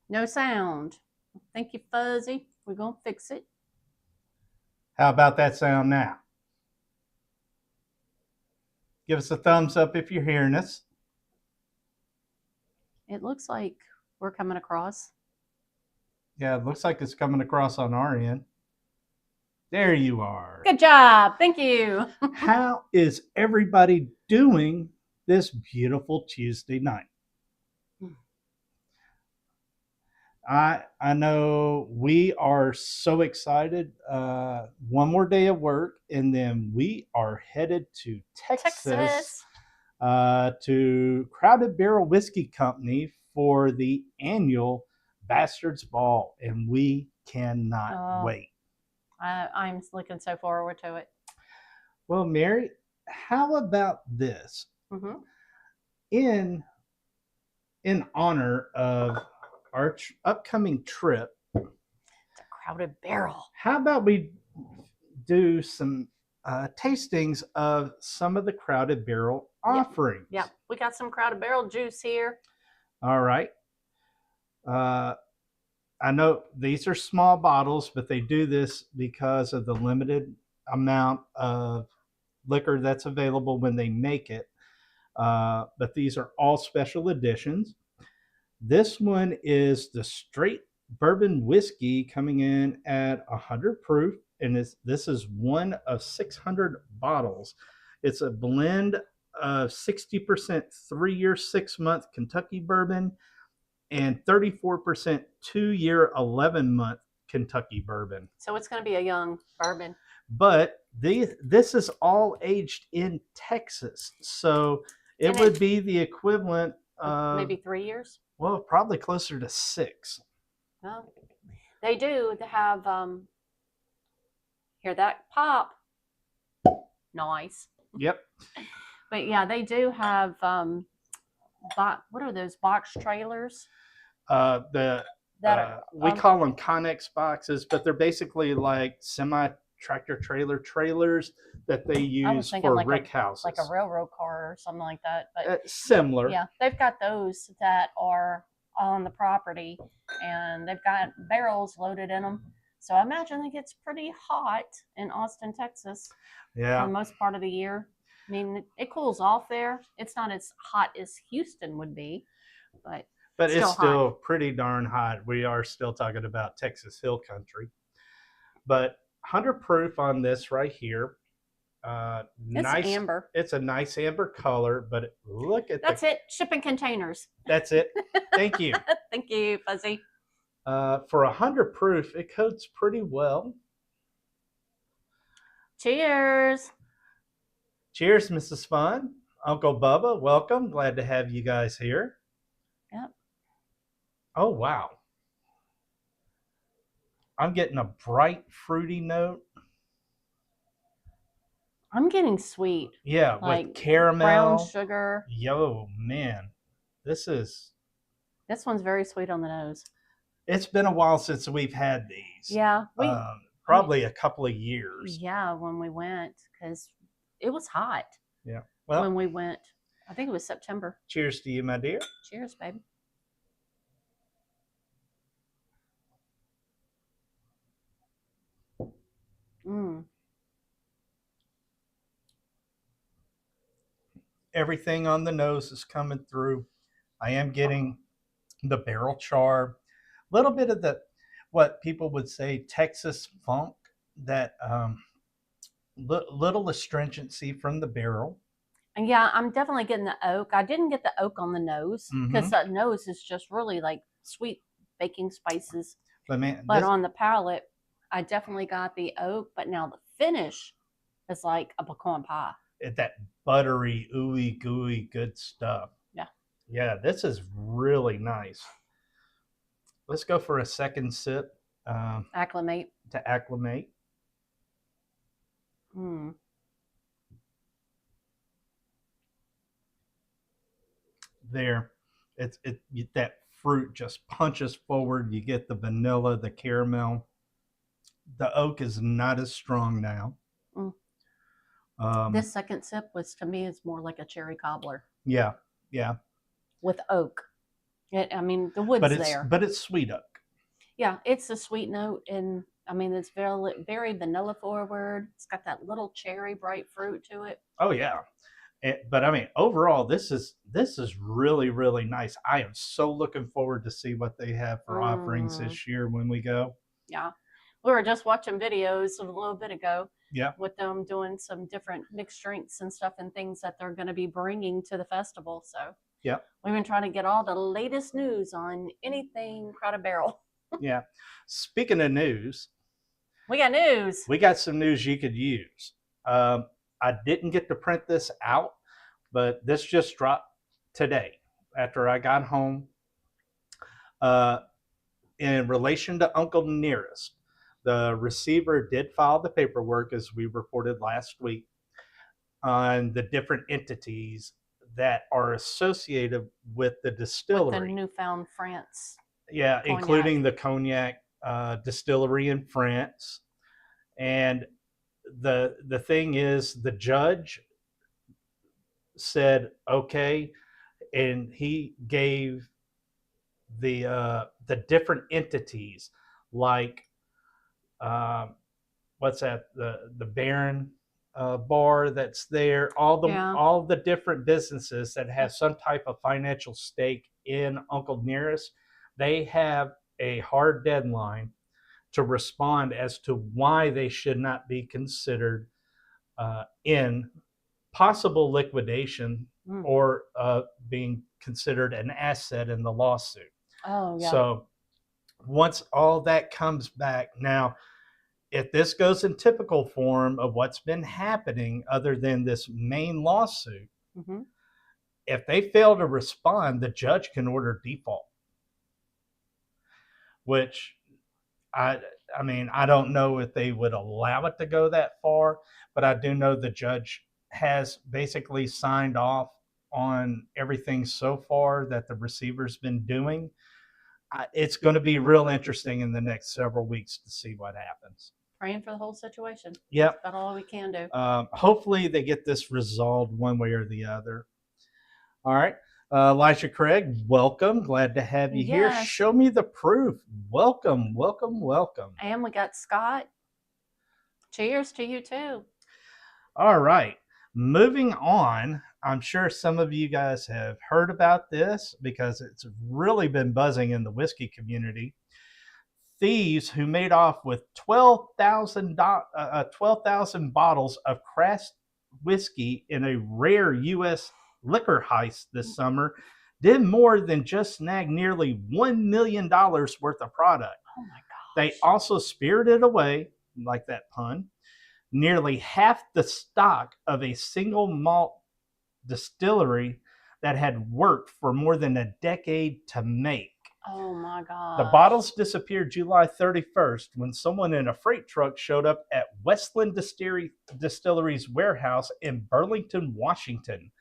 No sound. Thank you, Fuzzy. We're going to fix it. How about that sound now? Give us a thumbs up if you're hearing us. It looks like we're coming across. Yeah, it looks like it's coming across on our end. There you are. Good job. Thank you. How is everybody doing this beautiful Tuesday night? I know we are so excited. One more day of work, and then we are headed to Texas. To Crowded Barrel Whiskey Company for the annual Bastards Ball, and we cannot wait. I'm looking so forward to it. Well, Mary, how about this? Mm-hmm. In honor of our upcoming trip, the Crowded Barrel. How about we do some tastings of some of the Crowded Barrel offerings? Yeah, we got some Crowded Barrel juice here. All right. I know these are small bottles, but they do this because of the limited amount of liquor that's available when they make it. But these are all special editions. This one is the straight bourbon whiskey coming in at 100 proof, and this is one of 600 bottles. It's a blend of 60% 3-year, 6-month Kentucky bourbon and 34% 2-year, 11-month Kentucky bourbon. So it's going to be a young bourbon. But this is all aged in Texas, so it would be the equivalent of maybe 3 years. Well, probably closer to 6. Well, they do have hear that pop. Nice. Yep. But yeah, they do have what are those box trailers? We call them Connex boxes, but they're basically like semi-tractor trailer trailers that they use for rick houses. Like a railroad car or something like that. But similar. Yeah, they've got those that are on the property, and they've got barrels loaded in them. So I imagine it gets pretty hot in Austin, Texas. Yeah. For the most part of the year. I mean, it cools off there. It's not as hot as Houston would be, but it's still pretty darn hot. We are still talking about Texas Hill Country. But 100 proof on this right here. It's nice amber. It's a nice amber color, but look at That's it. Shipping containers. That's it. Thank you. Thank you, Fuzzy. For 100 proof, it coats pretty well. Cheers. Cheers, Mrs. Fun. Uncle Bubba, welcome. Glad to have you guys here. Yep. Oh, wow. I'm getting a bright, fruity note. I'm getting sweet. Yeah, like with caramel. Brown sugar. Yo, man. This one's very sweet on the nose. It's been a while since we've had these. Yeah. Probably a couple of years. Yeah, when we went, because it was hot Yeah. when Well, we went. I think it was September. cheers to you, my dear. Cheers, baby. Mm. Everything on the nose is coming through. I am getting the barrel char, a little bit of the what people would say Texas funk, that little astringency from the barrel. And yeah, I'm definitely getting the oak. I didn't get the oak on the nose because Mm-hmm. the nose is just really like sweet baking spices. But man, But on the palate, I definitely got the oak. But now the finish is like a pecan pie. that buttery, ooey gooey, good stuff. Yeah. Yeah, this is really nice. Let's go for a second sip Acclimate. to acclimate. Mm. There, that fruit just punches forward. You get the vanilla, the caramel. The oak is not as strong now. Mm. Um, This second sip was to me is more like a cherry cobbler. Yeah, yeah. With oak. I mean, the wood's there. But it's sweet oak. Yeah, it's a sweet note, and I mean, it's very vanilla forward. It's got that little cherry bright fruit to it. Oh yeah. But I mean, overall, this is really really nice. I am so looking forward to see what they have for offerings this year when we go. Yeah, we were just watching videos a little bit ago. Yeah, with them doing some different mixed drinks and stuff and things that they're going to be bringing to the festival. So yeah, we've been trying to get all the latest news on anything Crowded Barrel. Yeah. Speaking of news, we got news. We got some news you could use. I didn't get to print this out, but this just dropped today after I got home. In relation to Uncle Nearest, the receiver did file the paperwork, as we reported last week, on the different entities that are associated with the distillery. With the Newfound France. Yeah, cognac. Including the cognac distillery in France. And the thing is, the judge said okay, and he gave the different entities, like what's that, the Baron bar that's there, all the different businesses that have some type of financial stake in Uncle Nearest, they have a hard deadline to respond as to why they should not be considered in possible liquidation or being considered an asset in the lawsuit. Oh, yeah. So once all that comes back, now, if this goes in typical form of what's been happening other than this main lawsuit, if they fail to respond, the judge can order default, which I mean, I don't know if they would allow it to go that far, but I do know the judge has basically signed off on everything so far that the receiver's been doing. It's going to be real interesting in the next several weeks to see what happens. Praying for the whole situation. Yep. That's about all we can do. Hopefully they get this resolved one way or the other. All right. Elijah Craig, welcome. Glad to have you here. Show me the proof. Welcome, welcome, welcome. And we got Scott. Cheers to you too. All right. Moving on, I'm sure some of you guys have heard about this because it's really been buzzing in the whiskey community. Thieves who made off with 12,000 bottles of craft whiskey in a rare U.S. liquor heist this summer did more than just snag nearly $1 million worth of product. Oh my gosh. They also spirited away, like that pun, nearly half the stock of a single malt distillery that had worked for more than a decade to make. Oh my God. The bottles disappeared July 31st when someone in a freight truck showed up at Westland Distillery's warehouse in Burlington, Washington,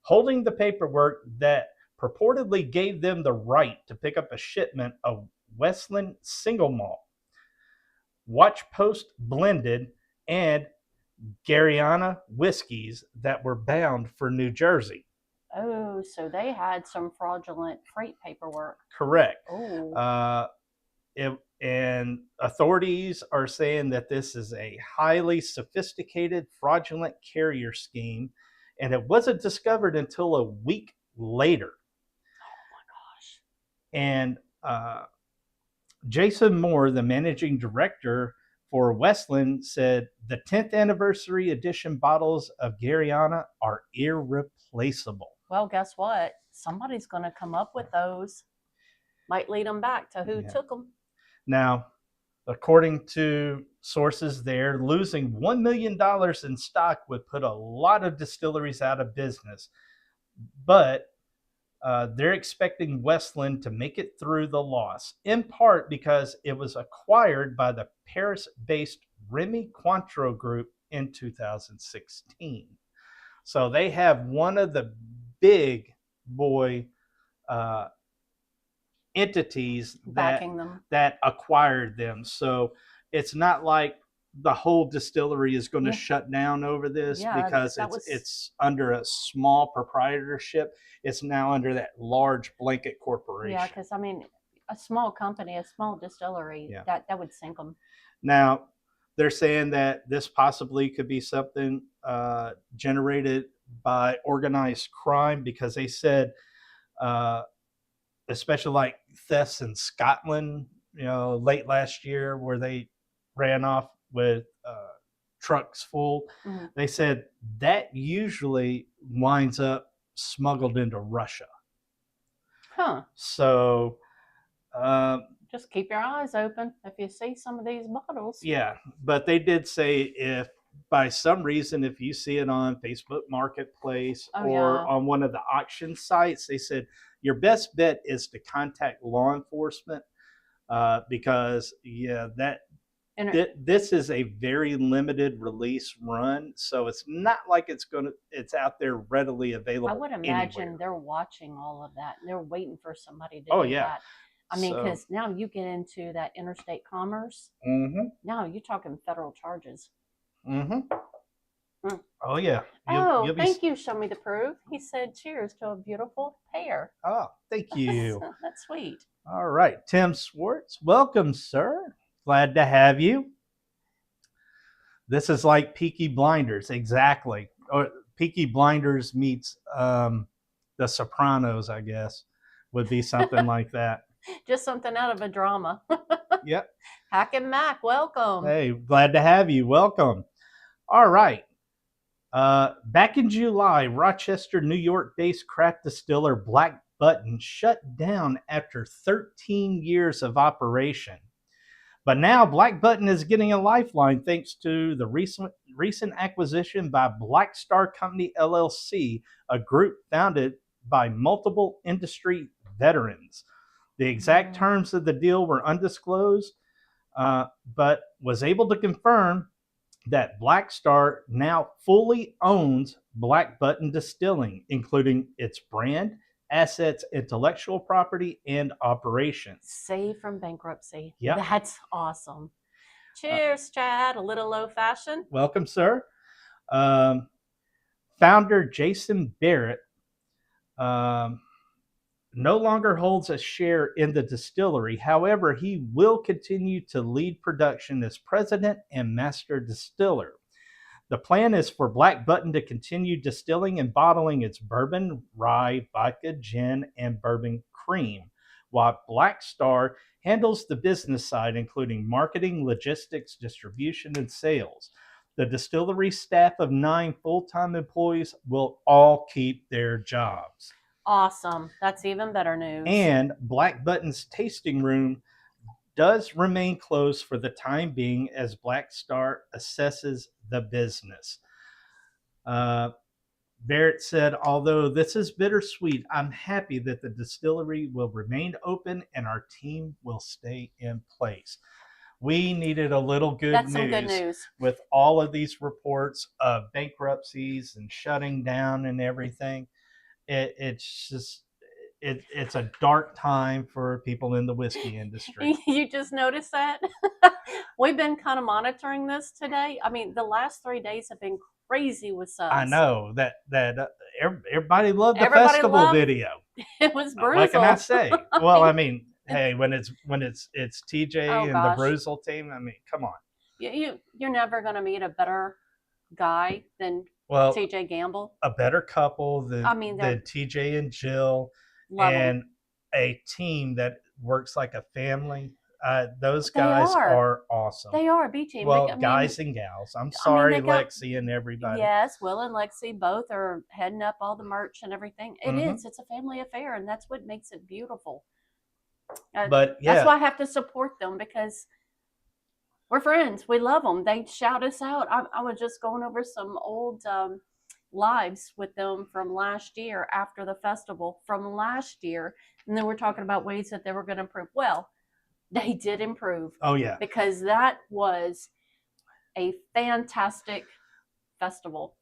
holding the paperwork that purportedly gave them the right to pick up a shipment of Westland single malt, Watch Post blended, and Garyana whiskeys that were bound for New Jersey. Oh, so they had some fraudulent freight paperwork. Correct. Oh, And authorities are saying that this is a highly sophisticated fraudulent carrier scheme, and it wasn't discovered until a week later. oh my gosh. And Jason Moore, the managing director for Westland, said the 10th anniversary edition bottles of Garyana are irreplaceable. Well, guess what? Somebody's going to come up with those. Might lead them back to who took them. Now, according to sources there, losing $1 million in stock would put a lot of distilleries out of business. But they're expecting Westland to make it through the loss, in part because it was acquired by the Paris-based Remy Cointreau Group in 2016. So they have one of the big boy entities that acquired them. So it's not like the whole distillery is going to shut down over this because it's under a small proprietorship. It's now under that large blanket corporation. Yeah, because I mean, a small company, a small distillery, that would sink them. Now, they're saying that this possibly could be something generated by organized crime, because they said, especially like thefts in Scotland, late last year, where they ran off with trucks full. Mm-hmm. They said that usually winds up smuggled into Russia. Huh. So just keep your eyes open if you see some of these bottles. Yeah, but they did say if by some reason, if you see it on Facebook Marketplace or on one of the auction sites, they said your best bet is to contact law enforcement because this is a very limited release run, so it's not like it's out there readily available. I would imagine anywhere. They're watching all of that. They're waiting for somebody to do that. I mean, because now you get into that interstate commerce. Mm-hmm. Now you're talking federal charges. Mm-hmm. Oh yeah. Thank you. Show me the proof. He said, "Cheers to a beautiful pair." Oh, thank you. That's sweet. All right, Tim Swartz, welcome, sir. Glad to have you. This is like Peaky Blinders, exactly. Or Peaky Blinders meets The Sopranos, I guess, would be something like that. Just something out of a drama. Yep. Hack and Mac, welcome. Hey, glad to have you. Welcome. All right. Back in July, Rochester, New York-based craft distiller Black Button shut down after 13 years of operation. But now Black Button is getting a lifeline thanks to the recent acquisition by Black Star Company LLC, a group founded by multiple industry veterans. The exact terms of the deal were undisclosed, but was able to confirm that Black Star now fully owns Black Button Distilling, including its brand, assets, intellectual property, and operations. Saved from bankruptcy. Yeah. That's awesome. Cheers, Chad. A little old-fashioned. Welcome, sir. Founder Jason Barrett no longer holds a share in the distillery. However, he will continue to lead production as president and master distiller. The plan is for Black Button to continue distilling and bottling its bourbon, rye, vodka, gin, and bourbon cream, while Black Star handles the business side, including marketing, logistics, distribution, and sales. The distillery staff of 9 full-time employees will all keep their jobs. Awesome. That's even better news. And Black Button's tasting room does remain closed for the time being as Black Star assesses the business. Barrett said, although this is bittersweet, I'm happy that the distillery will remain open and our team will stay in place. We needed a little good news with all of these reports of bankruptcies and shutting down and everything. It's it's a dark time for people in the whiskey industry. You just noticed that? We've been kind of monitoring this today. I mean, the last 3 days have been crazy with subs. I know that everybody loved the Everybody festival loved- video. It was Brewzl. What can I say? Well, I mean, hey, when it's TJ Oh, and gosh. the Brewzl team, I mean, come on. You're never going to meet a better guy than Well, TJ Gamble. a better couple than they're- TJ and Jill, Love 'em. and a team that works like a family. Those They guys are. are awesome. They are B team. Well, guys and gals. I'm sorry, they got- Lexi and everybody. Yes, Will and Lexi both are heading up all the merch and everything. It Mhm. is. It's a family affair, and that's what makes it beautiful. But yeah, That's why I have to support them, because we're friends. We love them. They shout us out. I was just going over some old lives with them from last year after the festival from last year, and then we're talking about ways that they were going to improve. Well, they did improve. Oh yeah, because that was a fantastic festival.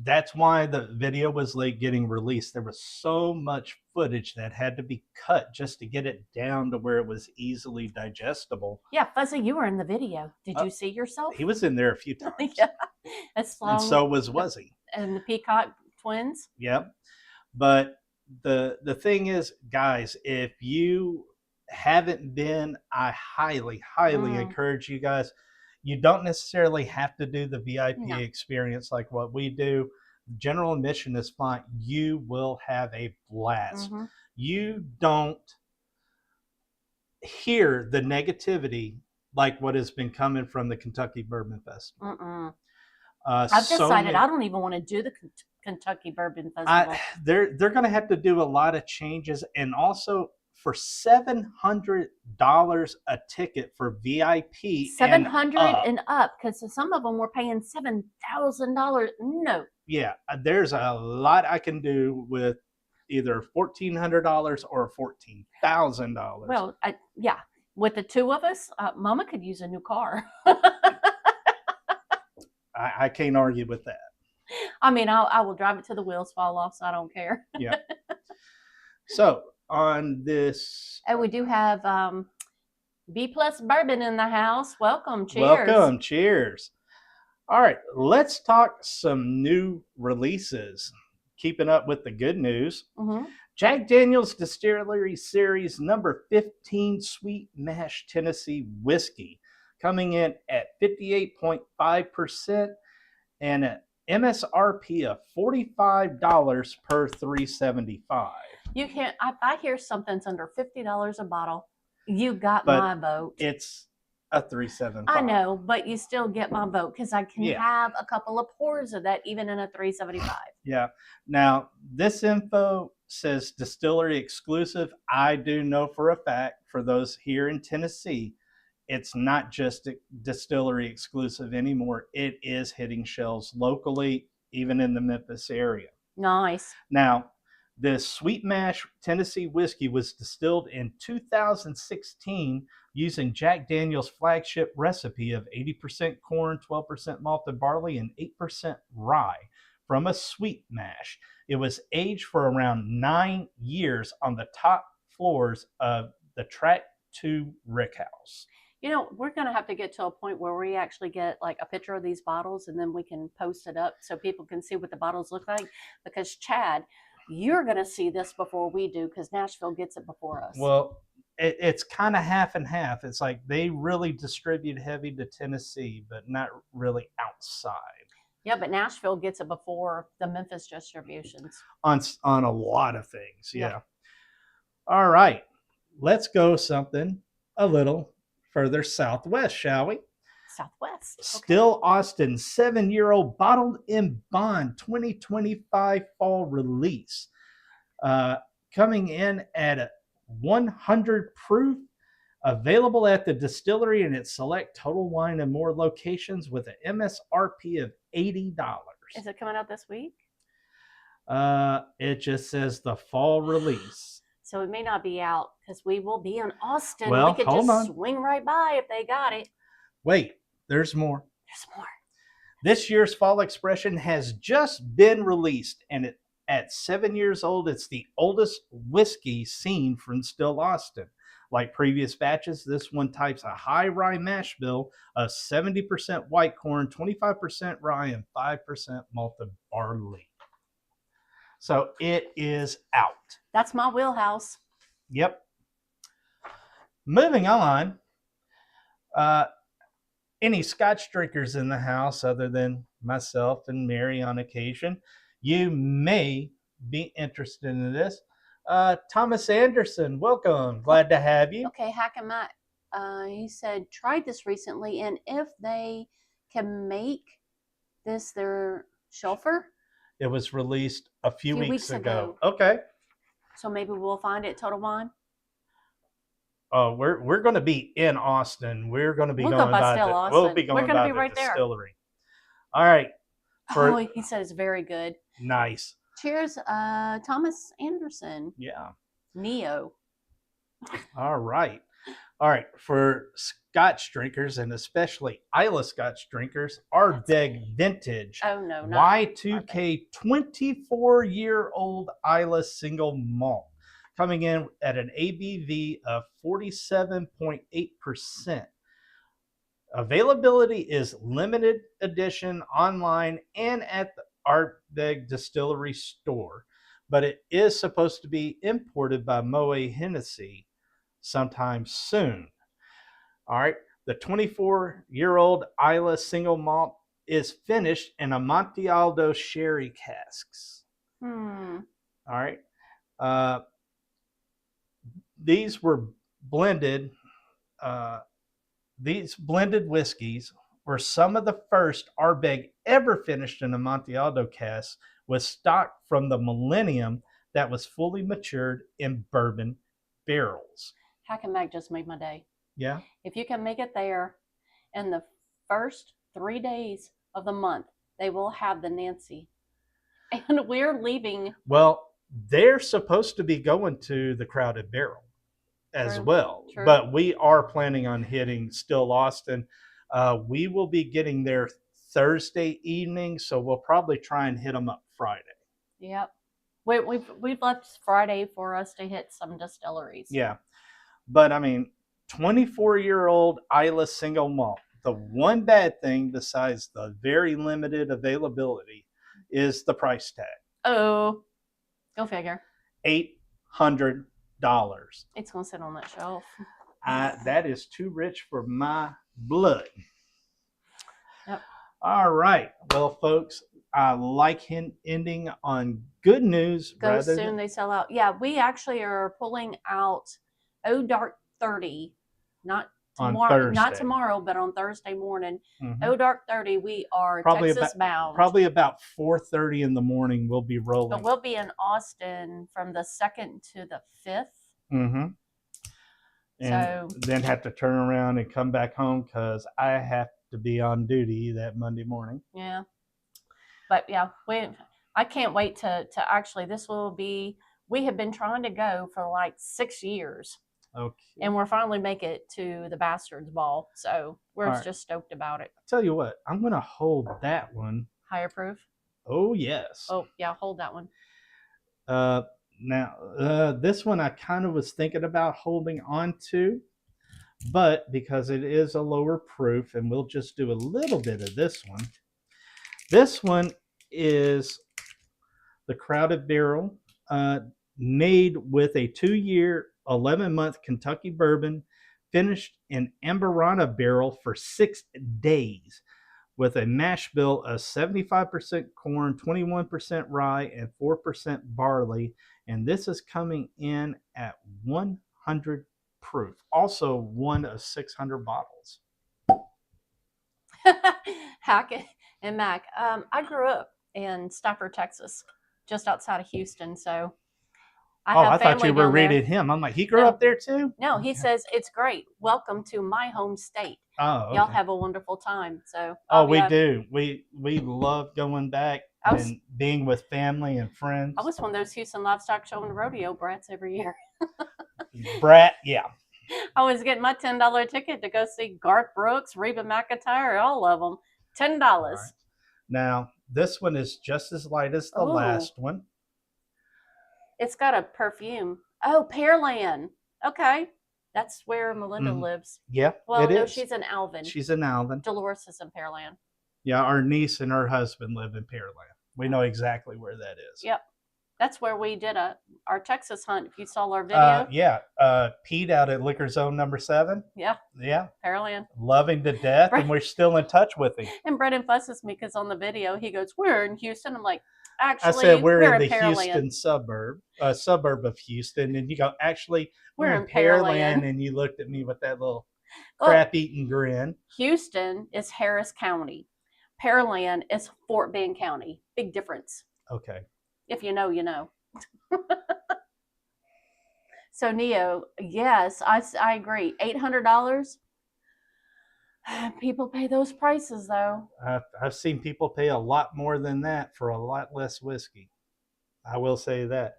That's why the video was late getting released. There was so much footage that had to be cut just to get it down to where it was easily digestible. Yeah, Fuzzy, you were in the video. Did you see yourself? He was in there a few times. Yeah, and so was he. And the Peacock twins. Yep. But the thing is, guys, if you haven't been, I highly encourage you guys. You don't necessarily have to do the VIP experience like what we do. General admission is fine. You will have a blast. Mm-hmm. You don't hear the negativity like what has been coming from the Kentucky Bourbon Festival. I've decided I don't even want to do the Kentucky Bourbon Festival. They're going to have to do a lot of changes, and also for $700 a ticket for VIP. $700 and up, because some of them were paying $7,000. No. Yeah, there's a lot I can do with either $1,400 or $14,000. Well, yeah, with the two of us, Mama could use a new car. I can't argue with that. I mean, I will drive it till the wheels fall off, so I don't care. Yeah. So on this, and we do have B+ Bourbon in the house. Welcome, cheers. Welcome, cheers. All right, let's talk some new releases. Keeping up with the good news. Mm-hmm. Jack Daniel's Distillery Series number 15 Sweet Mash Tennessee Whiskey, coming in at 58.5% and an MSRP of $45 per 375. You can't. If I hear something's under $50 a bottle, you got my vote. It's a 375. I know, but you still get my vote, because I can have a couple of pours of that even in a 375. Yeah. Now, this info says distillery exclusive. I do know for a fact, for those here in Tennessee, it's not just a distillery exclusive anymore. It is hitting shelves locally, even in the Memphis area. Nice. Now, this Sweet Mash Tennessee whiskey was distilled in 2016 using Jack Daniel's flagship recipe of 80% corn, 12% malted barley, and 8% rye from a sweet mash. It was aged for around 9 years on the top floors of the Track 2 Rickhouse. You know, we're going to have to get to a point where we actually get like a picture of these bottles, and then we can post it up so people can see what the bottles look like. Because Chad, you're going to see this before we do, because Nashville gets it before us. Well, it's kind of half and half. It's like they really distribute heavy to Tennessee, but not really outside. Yeah, but Nashville gets it before the Memphis distributions. On a lot of things, yeah. All right, let's go something a little further southwest, shall we? Southwest. Okay. Still Austin 7-year-old bottled in bond 2025 fall release, coming in at 100 proof, available at the distillery and its select Total Wine and More locations with an MSRP of $80. Is it coming out this week? It just says the fall release. So it may not be out, because we will be in Austin. Well, we could just swing right by if they got it. Wait, there's more. There's more. This year's fall expression has just been released, and it At 7 years old, it's the oldest whiskey seen from Still Austin. Like previous batches, this one types a high rye mash bill of 70% white corn, 25% rye, and 5% malted barley. So it is out. That's my wheelhouse. Yep. Moving on. Any Scotch drinkers in the house other than myself and Mary on occasion, you may be interested in this. Thomas Anderson, welcome. Glad to have you. Okay, Hack and Matt. He said tried this recently, and if they can make this their shelfer. It was released a few weeks ago. ago. Okay. So maybe we'll find it at Total Wine. We're going to be in Austin. We're going to be We'll going go by by Still the, Austin. we'll be going We're gonna by be the right there. distillery. All right. Oh, he said it's very good. Nice. Cheers, Thomas Anderson. Yeah. Neo. All right. All right. For Scotch drinkers, and especially Isla Scotch drinkers, our big vintage Oh no, not Y2K 24-year-old Isla single malt, coming in at an ABV of 47.8%. Availability is limited edition online and at the Ardbeg Distillery store, but it is supposed to be imported by Moët Hennessy sometime soon. All right, the 24-year-old Isla single malt is finished in Amontillado sherry casks. Hmm. All right. These were blended. These blended whiskeys were some of the first Ardbeg ever finished in Amontillado casks with stock from the millennium that was fully matured in bourbon barrels. Hack and Mac just made my day. Yeah. If you can make it there in the first 3 days of the month, they will have the Nancy. And we're leaving. Well, they're supposed to be going to the Crowded Barrel as True. well. True. But we are planning on hitting Still Austin. We will be getting there Thursday evening, so we'll probably try and hit them up Friday. Yep. We've left Friday for us to hit some distilleries. Yeah. But I mean, 24-year-old Isla single malt. The one bad thing besides the very limited availability is the price tag. Oh, go figure. $800. It's going to sit on that shelf. That is too rich for my blood. Yep. All right. Well, folks, I like ending on good news. Go soon, they sell out. Yeah, we actually are pulling out Oh Dark 30, not tomorrow, but on Thursday morning. Mm-hmm. Oh Dark 30, we are probably Texas bound. Probably about 4:30 in the morning we'll be rolling. But we'll be in Austin from the 2nd to the 5th. Mm-hmm. And so then have to turn around and come back home because I have to be on duty that Monday morning. Yeah. But yeah, I can't wait to actually, we have been trying to go for like 6 years. Okay. And we're finally make it to the Bastards Ball. So we're just stoked about it. I'll tell you what, I'm going to hold that one. Higher proof? Oh, yes. Oh, yeah, hold that one. Now, this one I kind of was thinking about holding on to, but because it is a lower proof, and we'll just do a little bit of this one. This one is the Crowded Barrel, made with a 2-year, 11-month Kentucky bourbon, finished in Amberana barrel for 6 days, with a mash bill of 75% corn, 21% rye, and 4% barley. And this is coming in at 100 proof. Also one of 600 bottles. Hackett and Mac. I grew up in Stafford, Texas, just outside of Houston. So I thought you were reading him. I'm like, he grew up there too? No, he says, it's great. Welcome to my home state. Oh, okay. Y'all have a wonderful time. So we do. We love going back and being with family and friends. I was one of those Houston Livestock Show and Rodeo brats every year. Brat, yeah. I was getting my $10 ticket to go see Garth Brooks, Reba McEntire, all of them. $10. Right. Now, this one is just as light as the last one. It's got a perfume. Oh, Pearland. Okay. That's where Melinda Mhm. lives. Yeah, Well, it no, is. she's in Alvin. She's in Alvin. Dolores is in Pearland. Yeah, our niece and her husband live in Pearland. We know exactly where that is. Yep. That's where we did our Texas hunt. If you saw our video. Yeah. Pete out at Liquor Zone number 7. Yeah. Yeah. Pearland. Loving to death, and we're still in touch with him. And Brendan fusses me because on the video he goes, "We're in Houston." I'm like, actually, I said we're in the Pearland. Houston suburb of Houston, and you go, actually, we're in Pearland. and you looked at me with that little crap-eating grin. Houston is Harris County. Pearland is Fort Bend County. Big difference. Okay. If you know, you know. So Neo, yes, I agree. $800. People pay those prices though. I've seen people pay a lot more than that for a lot less whiskey. I will say that.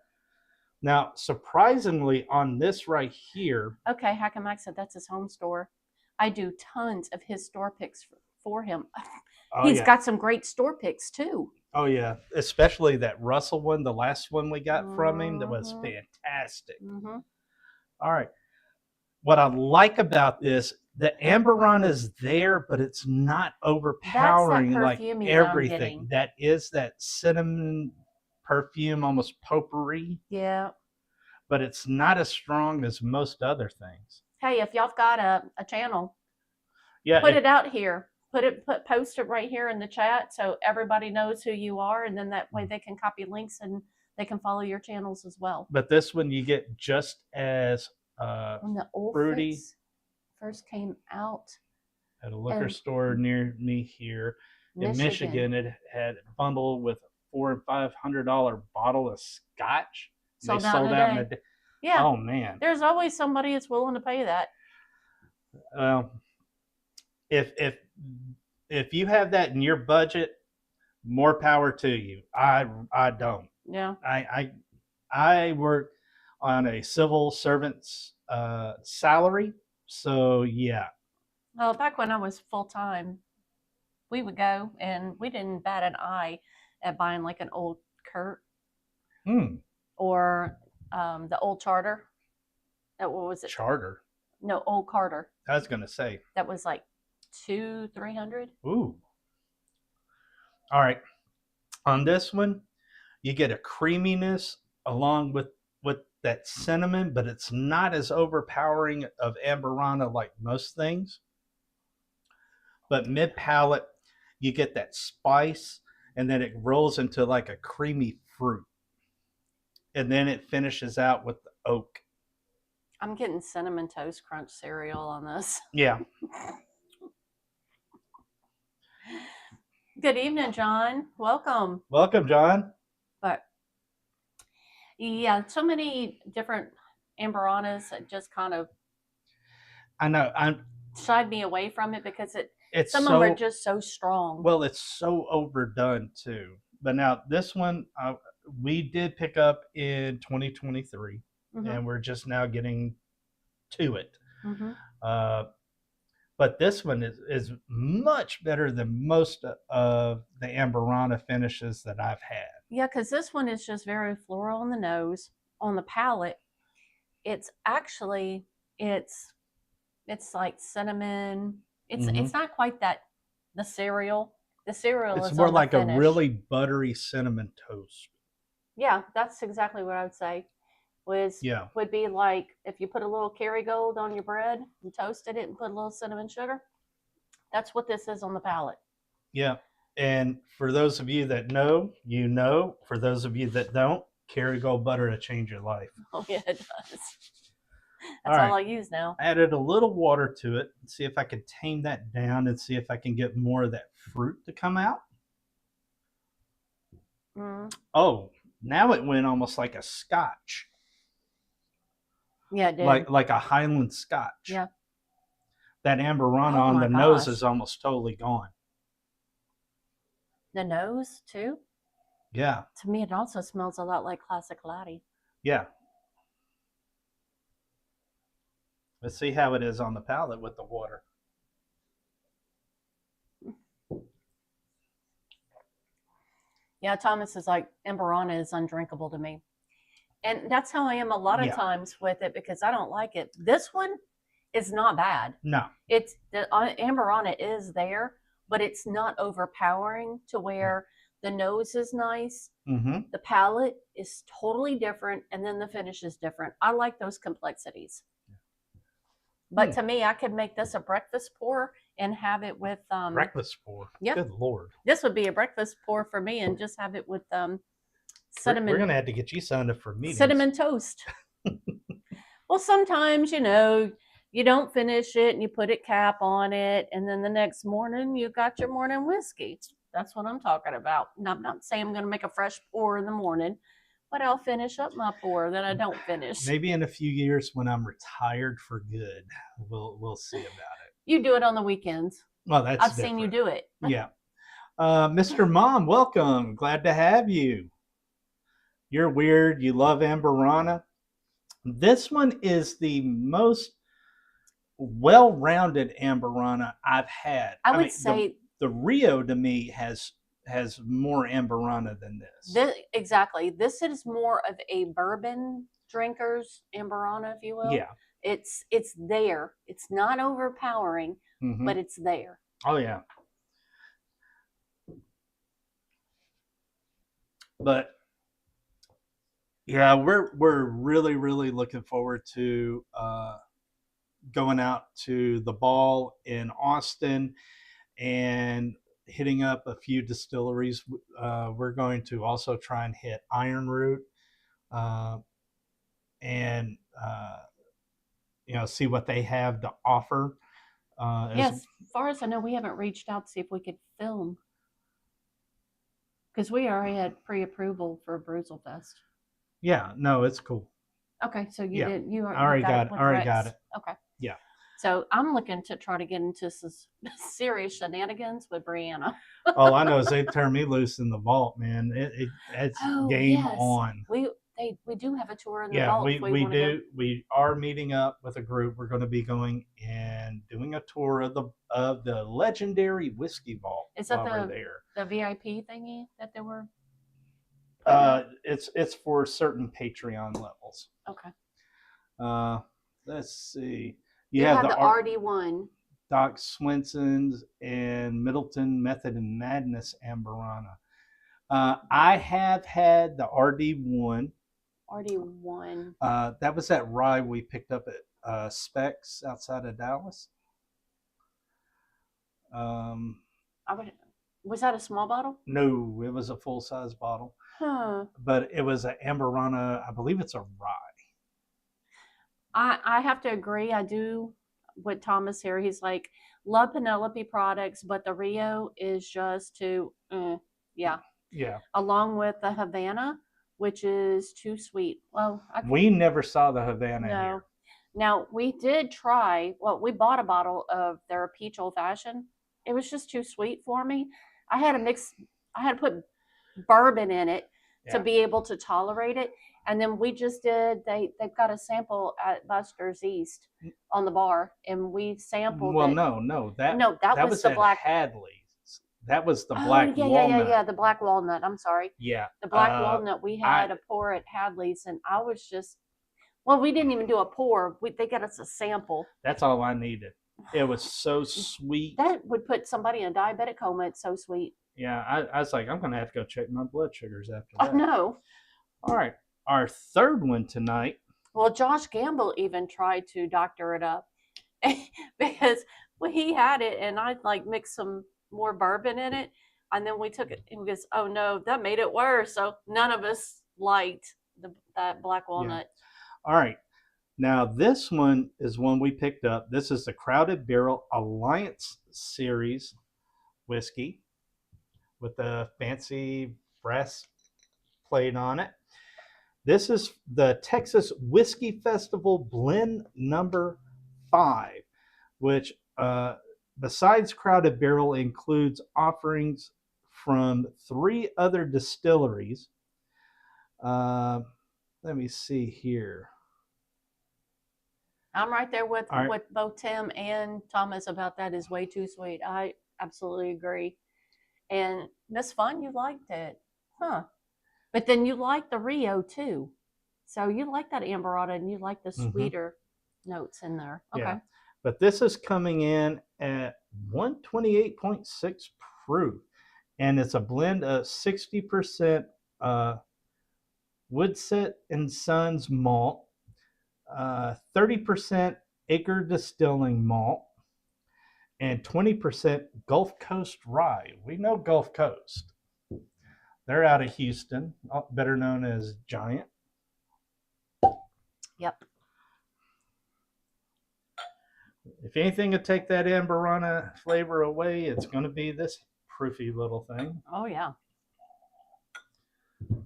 Now, surprisingly, on this right here. Okay, Hackam Mike said that's his home store. I do tons of his store picks for him. He's got some great store picks too. Oh, yeah. Especially that Russell one, the last one we got from him, that was fantastic. All right. What I like about this, the Amberon is there, but it's not overpowering like everything. That is that cinnamon perfume, almost potpourri. Yeah. But it's not as strong as most other things. Hey, if y'all got a channel, put it out here. Post it right here in the chat so everybody knows who you are, and then that way they can copy links and they can follow your channels as well. But this one you get just as when the old fruity Fix first came out at a liquor store near me here in Michigan. It had a bundle with $400 and $500 bottle of scotch. Sold out in a day. Yeah. Oh man. There's always somebody that's willing to pay that. Well, if you have that in your budget, more power to you. I don't. Yeah. I work on a civil servant's salary, so yeah. Well, back when I was full time, we would go and we didn't bat an eye at buying like an old Kurt or the old Charter. What was it? Charter. No, old Carter. I was gonna say that was like $200-300. Ooh. All right. On this one, you get a creaminess along with that cinnamon, but it's not as overpowering of Amberana like most things. But mid palate, you get that spice, and then it rolls into like a creamy fruit, and then it finishes out with the oak. I'm getting Cinnamon Toast Crunch cereal on this. Yeah. Good evening, John. Welcome. Welcome, John. But yeah, so many different Amberanas that just kind of shied me away from it because some of them are just so strong. Well, it's so overdone too. But now this one we did pick up in 2023, and we're just now getting to it. But this one is much better than most of the Amberana finishes that I've had. Yeah, because this one is just very floral on the nose. On the palate, it's actually it's like cinnamon. It's not quite the cereal. The cereal is more like a really buttery cinnamon toast. Yeah, that's exactly what I would say. Would be like if you put a little Kerrygold on your bread and toasted it and put a little cinnamon sugar. That's what this is on the palate. Yeah. And for those of you that know, you know. For those of you that don't, Kerrygold butter to change your life. Oh, yeah, it does. That's all I use now. I added a little water to it. See if I could tame that down and see if I can get more of that fruit to come out. Oh, now it went almost like a scotch. Yeah, it did. Like a Highland Scotch. Yeah. That Amberana on the nose is almost totally gone. The nose, too? Yeah. To me, it also smells a lot like Classic Laddie. Yeah. Let's see how it is on the palate with the water. Yeah, Thomas is like, Amberana is undrinkable to me. And that's how I am a lot of Yeah. times with it because I don't like it. This one is not bad. No. It's the amber on it is there, but it's not overpowering to where the nose is nice. Mm-hmm. The palate is totally different, and then the finish is different. I like those complexities. But to me, I could make this a breakfast pour and have it with breakfast pour. Yep. Good Lord. This would be a breakfast pour for me, and just have it with cinnamon. We're gonna have to get you signed up for meetings. Cinnamon toast. Well, sometimes you don't finish it and you put a cap on it, and then the next morning you got your morning whiskey. That's what I'm talking about. And I'm not saying I'm going to make a fresh pour in the morning, but I'll finish up my pour that I don't finish. Maybe in a few years when I'm retired for good, we'll see about it. You do it on the weekends. Well, that's I've seen you do it. Yeah. Mr. Mom, welcome. Glad to have you. You're weird. You love Amberana. This one is the most well-rounded Amberana I've had. I would say the Rio to me has more Amberana than this. Exactly. This is more of a bourbon drinker's Amberana, if you will. Yeah. It's there. It's not overpowering, but it's there. Oh yeah. But yeah, we're really looking forward to going out to the ball in Austin and hitting up a few distilleries. We're going to also try and hit Iron Root and see what they have to offer. Yes, as far as I know, we haven't reached out to see if we could film because we already had pre-approval for Brewzlefest. Yeah, no, it's cool. Okay, so you did. You already got it. Already got it. Okay. Yeah. So I'm looking to try to get into some serious shenanigans with Brianna. All I know is they turned me loose in the vault, man. It's game on. We do have a tour in the vault. Yeah, we do. We are meeting up with a group. We're going to be going and doing a tour of the legendary whiskey vault. Is that the VIP thingy that they were? It's for certain Patreon levels. Okay. Let's see. You have the RD1. Doc Swenson's and Middleton Method and Madness Amberana. I have had the RD1. RD1. That was that rye we picked up at Specs outside of Dallas. Was that a small bottle? No, it was a full-size bottle. Huh. But it was an Amberana. I believe it's a rye. I have to agree. I do with Thomas here. He's like, love Penelope products, but the Rio is just too, yeah. Along with the Havana, which is too sweet. Well, we never saw the Havana here. Now, we did try, we bought a bottle of their peach old fashioned. It was just too sweet for me. I had to put bourbon in it to be able to tolerate it. And then we just they've got a sample at Buster's East on the bar, and we sampled it. No, that was the black Hadley's. That was the black walnut. Yeah, the black walnut. I'm sorry. Yeah. The black walnut, we had a pour at Hadley's, and I was just, we didn't even do a pour. They got us a sample. That's all I needed. It was so sweet. That would put somebody in a diabetic coma. It's so sweet. Yeah, I was like, I'm going to have to go check my blood sugars after that. Oh, no. All right. Our third one tonight. Well, Josh Gamble even tried to doctor it up because he had it, and I mixed some more bourbon in it, and then we took it, and he goes, "Oh no, that made it worse." So none of us liked that black walnut. Yeah. All right. Now this one is one we picked up. This is the Crowded Barrel Alliance Series whiskey with the fancy brass plate on it. This is the Texas Whiskey Festival Blend number 5, which besides Crowded Barrel includes offerings from 3 other distilleries. Let me see here. I'm right there with both Tim and Thomas about that. Is way too sweet. I absolutely agree. And Miss Fun, you liked it, huh? But then you liked the Rio too. So you like that amberata and you like the sweeter notes in there. Okay. Yeah. But this is coming in at 128.6 proof. And it's a blend of 60% Woodset and Sons malt, 30% Acre Distilling malt, and 20% Gulf Coast rye. We know Gulf Coast. They're out of Houston, better known as Giant. Yep. If anything could take that amberana flavor away, it's going to be this proofy little thing. Oh, yeah.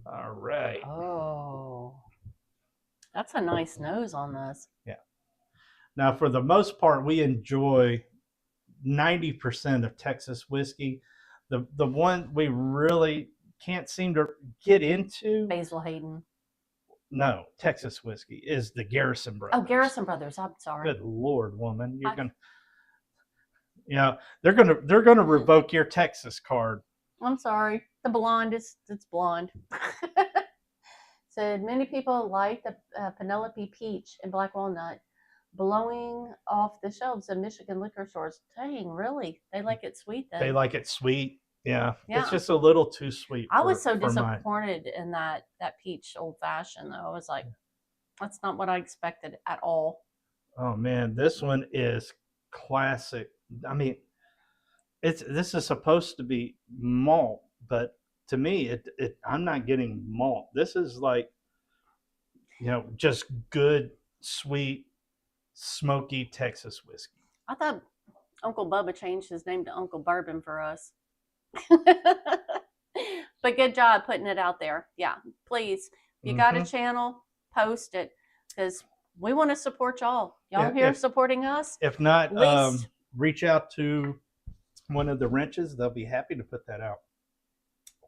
All right. Oh. That's a nice nose on this. Yeah. Now, for the most part, we enjoy 90% of Texas whiskey. The one we really can't seem to get into, Basil Hayden. no, Texas whiskey, is the Garrison Brothers. Oh, Garrison Brothers. I'm sorry. Good Lord, woman, you're gonna, they're gonna revoke your Texas card. I'm sorry. The blonde it's blonde. Said many people like the Penelope Peach and Black Walnut blowing off the shelves of Michigan liquor stores. Dang, really? They like it sweet then? They like it sweet. Yeah. Yeah. It's just a little too sweet. I was so disappointed in that peach old fashioned though. I was like, that's not what I expected at all. Oh man, this one is classic. I mean, this is supposed to be malt, but to me, I'm not getting malt. This is like, just good, sweet, smoky Texas whiskey. I thought Uncle Bubba changed his name to Uncle Bourbon for us. But good job putting it out there. Yeah, please. If you got a channel, post it because we want to support y'all. Y'all here supporting us? If not, reach out to one of the wrenches. They'll be happy to put that out.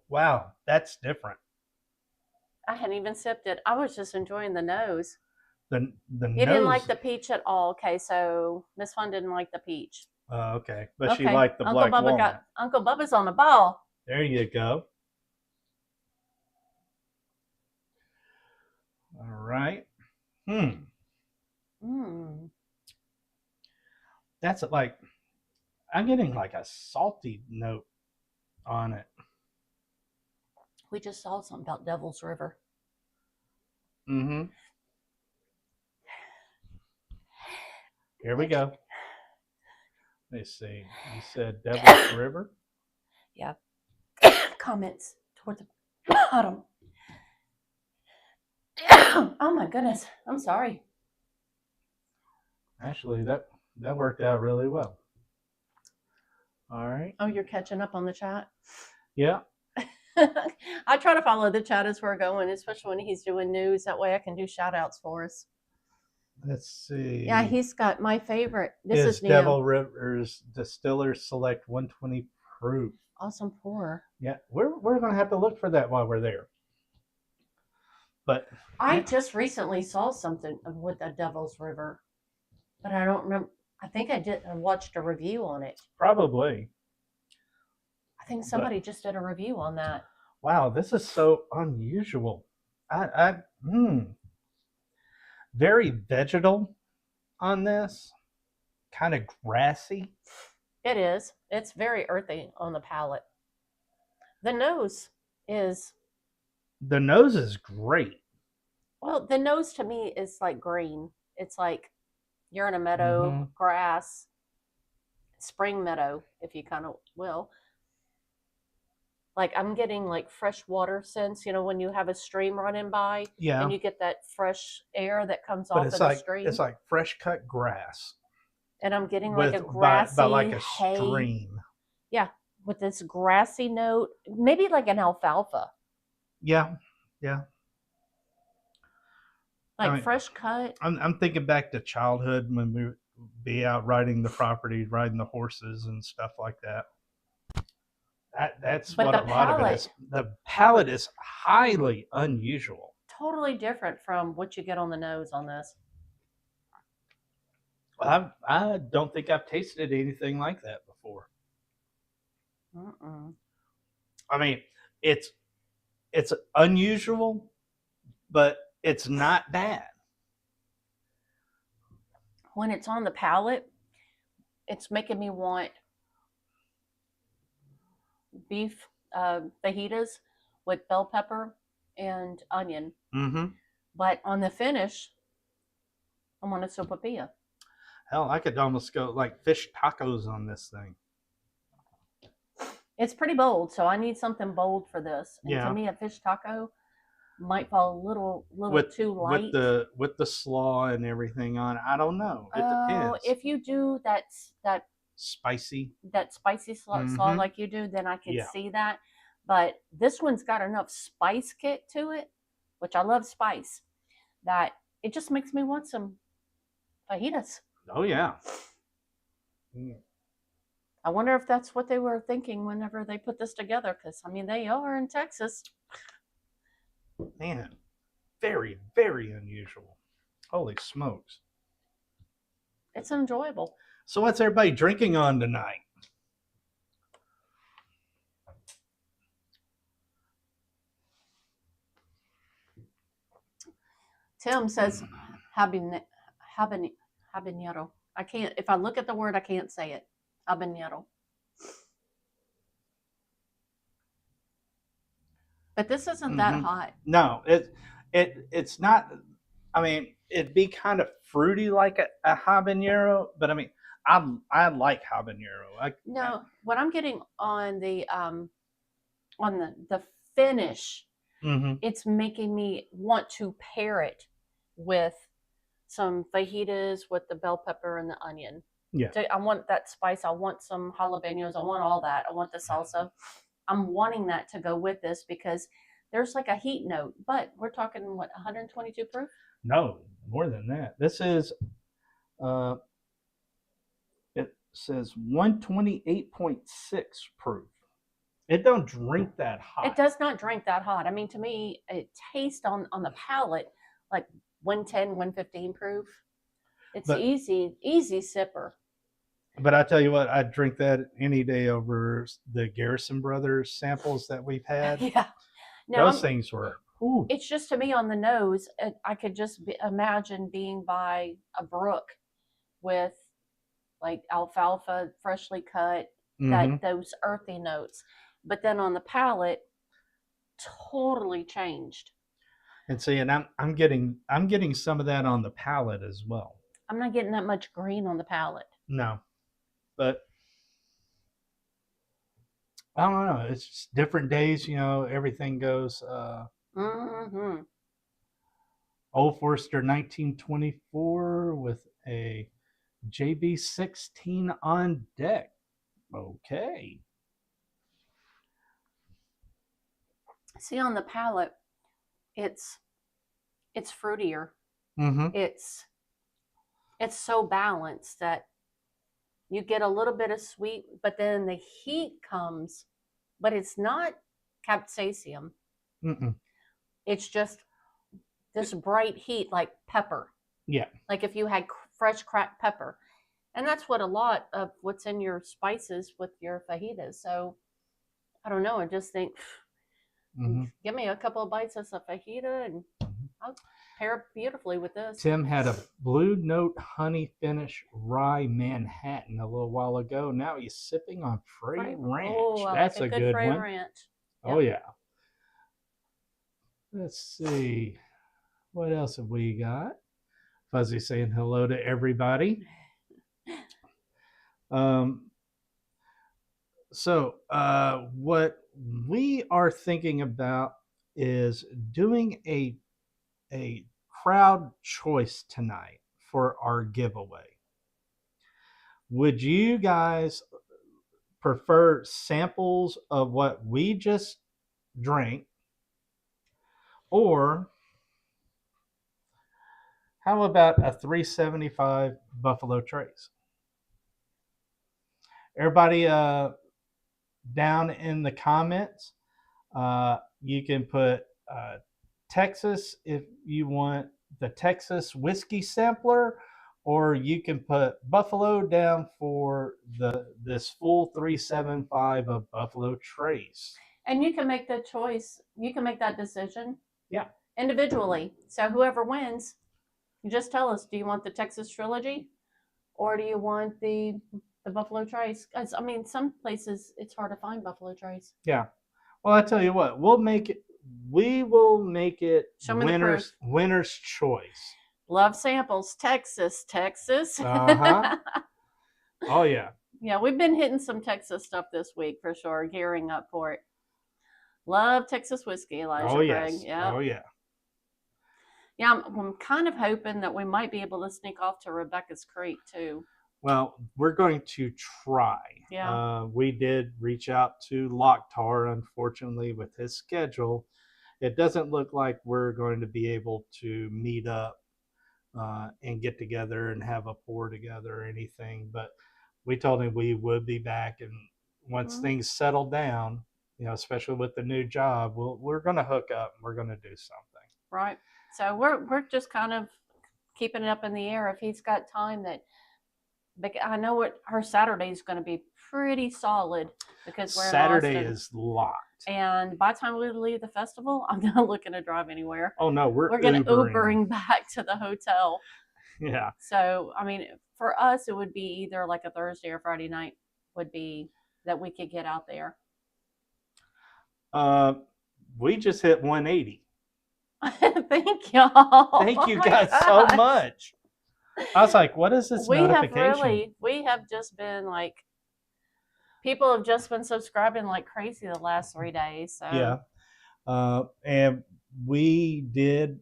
Wow, that's different. I hadn't even sipped it. I was just enjoying the nose. The You nose. didn't like the peach at all. Okay, so Miss Fun didn't like the peach. Okay, but she liked the black Bubba walnut. Uncle Bubba's on the ball. There you go. All right. That's like, I'm getting like a salty note on it. We just saw something about Devil's River. Here we go. Let me see. You said Devil's River? Yeah. Comments toward the bottom. Oh my goodness. I'm sorry. Actually, that worked out really well. All right. Oh, you're catching up on the chat? Yeah. I try to follow the chat as we're going, especially when he's doing news. That way I can do shout outs for us. Let's see. Yeah, he's got my favorite. This is Devil River's Distillers Select 120 proof. Awesome pour. Yeah, we're going to have to look for that while we're there. But I just recently saw something with the Devil's River, but I don't remember. I think I did. I watched a review on it. Probably. I think somebody just did a review on that. Wow, this is so unusual. Very vegetal on this. Kind of grassy. It is. It's very earthy on the palate. The nose is great. Well, the nose to me is like green. It's like you're in a meadow, grass, spring meadow, if you kind of will. Like I'm getting like fresh water sense, when you have a stream running by, and you get that fresh air that comes off of the stream. It's like fresh cut grass. And I'm getting like a grassy by like a hay. stream. Yeah, with this grassy note, maybe like an alfalfa. Yeah. Like fresh cut. I'm thinking back to childhood when we would be out riding the property, riding the horses and stuff like that. That's what a lot of it is. The palate is highly unusual. Totally different from what you get on the nose on this. I don't think I've tasted anything like that before. I mean, it's unusual, but it's not bad. When it's on the palate, it's making me want beef fajitas with bell pepper and onion. Mm-hmm. But on the finish, I want a sopapilla. Hell, I could almost go like fish tacos on this thing. It's pretty bold, so I need something bold for this. And to Yeah. me, a fish taco might fall a little too light. With the slaw and everything on. I don't know. It depends. If you do that Spicy. slaw like you do, then I can Yeah. see that. But this one's got enough spice kick to it, which I love spice, that it just makes me want some fajitas. Oh yeah. Mm. I wonder if that's what they were thinking whenever they put this together, because I mean they are in Texas. Man, very, very unusual. Holy smokes. It's enjoyable. So what's everybody drinking on tonight? Tim says habanero. I can't, if I look at the word, I can't say it. Habanero. But this isn't that hot. No, it's not. I mean, it'd be kind of fruity like a habanero, but I mean, I like habanero. What I'm getting on the finish, it's making me want to pair it with some fajitas with the bell pepper and the onion. Yeah. I want that spice. I want some jalapenos. I want all that. I want the salsa. I'm wanting that to go with this because there's like a heat note, but we're talking what, 122 proof? No, more than that. This is it says 128.6 proof. It don't drink that hot. It does not drink that hot. I mean, to me, it tastes on the palate like 110, 115 proof. It's easy sipper. But I tell you what, I'd drink that any day over the Garrison Brothers samples that we've had. Yeah. Now, those things were. Ooh. It's just, to me, on the nose, I could just imagine being by a brook with like alfalfa freshly cut, those earthy notes. But then on the palate, totally changed. And see, and I'm getting some of that on the palate as well. I'm not getting that much green on the palate. No, but I don't know. It's just different days, you know. Everything goes. Old Forester 1924 with a JB16 on deck. Okay. See, on the palate, it's fruitier. It's so balanced that you get a little bit of sweet, but then the heat comes, but it's not capsaicin. It's just this bright heat, like pepper. Yeah. Like if you had fresh cracked pepper. And that's what a lot of what's in your spices with your fajitas. So I don't know. I just think, give me a couple of bites of fajita and I'll pair it beautifully with this. Tim had a Blue Note honey finish rye Manhattan a little while ago. Now he's sipping on Frey Ranch. Oh, that's a good Frey one. Ranch. Yep. Oh yeah. Let's see. What else have we got? Fuzzy saying hello to everybody. So what we are thinking about is doing a crowd choice tonight for our giveaway. Would you guys prefer samples of what we just drank, or how about a 375 Buffalo Trace? Everybody down in the comments, you can put Texas if you want the Texas whiskey sampler, or you can put Buffalo down for this full 375 of Buffalo Trace. And you can make the choice. You can make that decision. Yeah. individually. So whoever wins, you just tell us, do you want the Texas trilogy or do you want the Buffalo Trace? Because I mean, some places it's hard to find Buffalo Trace. Yeah. Well, I tell you what, we'll make it. We will make it Show me the proof. winner's choice. Love samples, Texas, Texas. Uh-huh. Oh yeah. Yeah, we've been hitting some Texas stuff this week for sure, gearing up for it. Love Texas whiskey, Elijah Oh Craig. yes. Yeah. Oh yeah. Yeah, I'm kind of hoping that we might be able to sneak off to Rebecca's Creek too. Well, we're going to try. Yeah. We did reach out to Locktar, unfortunately, with his schedule. It doesn't look like we're going to be able to meet up and get together and have a pour together or anything. But we told him we would be back, and once things settle down, especially with the new job, we're going to hook up and we're going to do something. Right. So we're just kind of keeping it up in the air. If he's got time, that I know what her Saturday is going to be pretty solid because we're Saturday in Austin. is locked. And by the time we leave the festival, I'm not looking to drive anywhere. Oh no, we're going to Ubering back to the hotel. Yeah. So I mean, for us, it would be either like a Thursday or Friday night would be that we could get out there. We just hit 180. Thank y'all. Thank you guys so much. I was like, what is this notification? We have just been like, people have just been subscribing like crazy the last 3 days. So yeah. And we did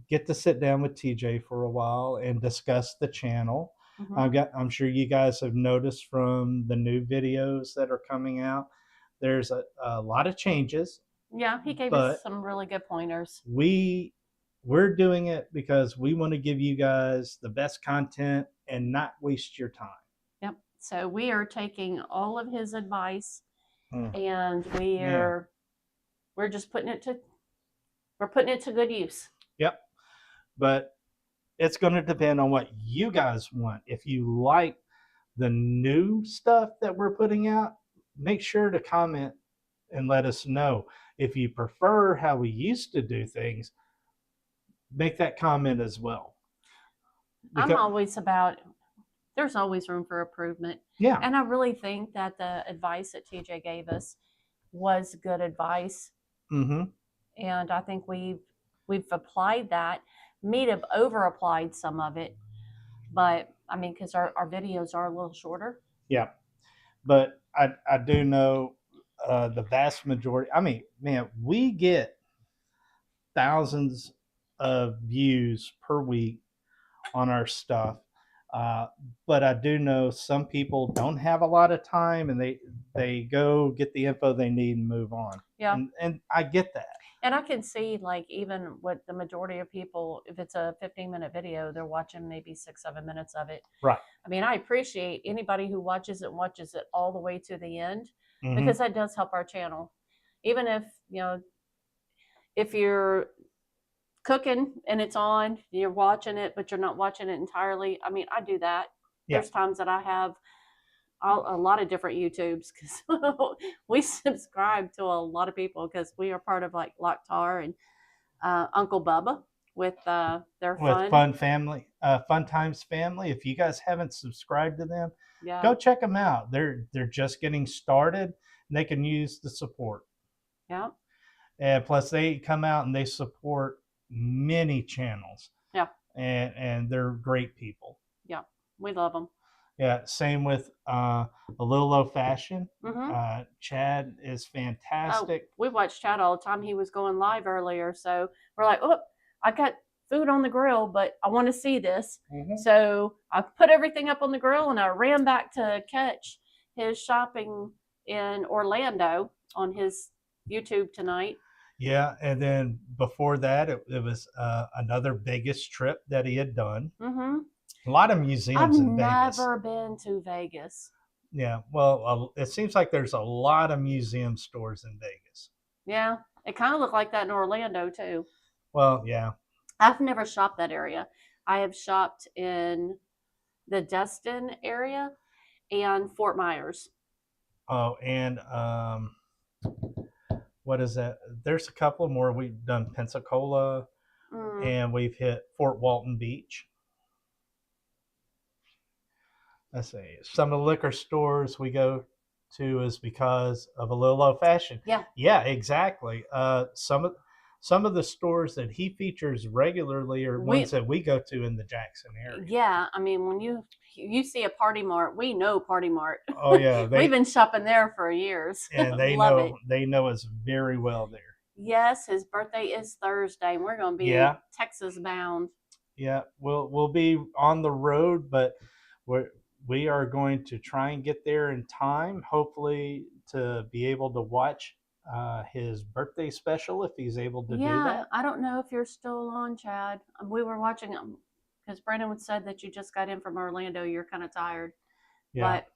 get to sit down with TJ for a while and discuss the channel. I'm sure you guys have noticed from the new videos that are coming out, there's a lot of changes. Yeah, he gave us some really good pointers. We're doing it because we want to give you guys the best content and not waste your time. Yep. So we are taking all of his advice and we're just putting it to good use. Yep. But it's going to depend on what you guys want. If you like the new stuff that we're putting out, make sure to comment and let us know. If you prefer how we used to do things, make that comment as well. I'm always about, there's always room for improvement. Yeah. And I really think that the advice that TJ gave us was good advice. Mm-hmm. And I think we've applied that. May have over applied some of it, but I mean, because our videos are a little shorter. Yeah. But I do know the vast majority, I mean, man, we get thousands of views per week on our stuff. But I do know some people don't have a lot of time and they go get the info they need and move on. Yeah. And I get that. And I can see, like, even what the majority of people, if it's a 15-minute video, they're watching maybe 6-7 minutes of it. Right. I mean, I appreciate anybody who watches it all the way to the end, because that does help our channel. Even if, if you're cooking and it's on, you're watching it, but you're not watching it entirely. I mean, I do that. Yeah. There's times that I have a lot of different YouTubes because we subscribe to a lot of people because we are part of like Locktar and Uncle Bubba with their Fun Family, Fun Times Family. If you guys haven't subscribed to them, go check them out. They're just getting started and they can use the support. Yeah. And plus they come out and they support many channels. Yeah. And they're great people. Yeah. We love them. Yeah, same with a Little Old Fashioned. Chad is fantastic. We watch Chad all the time. He was going live earlier, so we're like, oh, I got food on the grill, but I want to see this. So I put everything up on the grill, and I ran back to catch his shopping in Orlando on his YouTube tonight. Yeah, and then before that, it was another Vegas trip that he had done. A lot of museums in Vegas. I've never been to Vegas. Yeah, well, it seems like there's a lot of museum stores in Vegas. Yeah, it kind of looked like that in Orlando too. Well, yeah. I've never shopped that area. I have shopped in the Destin area and Fort Myers. Oh, and what is that? There's a couple more. We've done Pensacola, and we've hit Fort Walton Beach. Let's see. Some of the liquor stores we go to is because of a little old fashioned. Yeah, exactly. Some of the stores that he features regularly are ones that we go to in the Jackson area. Yeah, I mean, when you see a Party Mart, we know Party Mart. Oh yeah, we've been shopping there for years, and they know us very well there. Yes, his birthday is Thursday, and we're going to be Texas bound. Yeah, we'll be on the road, but we are going to try and get there in time, hopefully to be able to watch his birthday special if he's able to do that. I don't know if you're still on, Chad. We were watching him because Brandon said that you just got in from Orlando. You're kind of tired. Yeah. But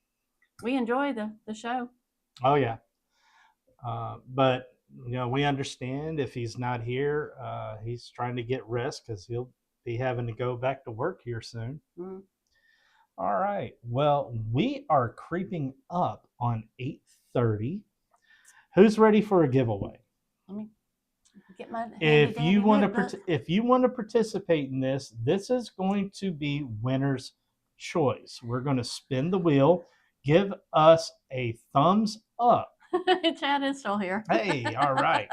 we enjoy the show. Oh, yeah. But, we understand if he's not here, he's trying to get rest because he'll be having to go back to work here soon. Mm-hmm. All right. Well, we are creeping up on 8:30. Who's ready for a giveaway? Let me get my. If you want to participate in this, this is going to be winner's choice. We're going to spin the wheel. Give us a thumbs up. Chad is still here. Hey, all right.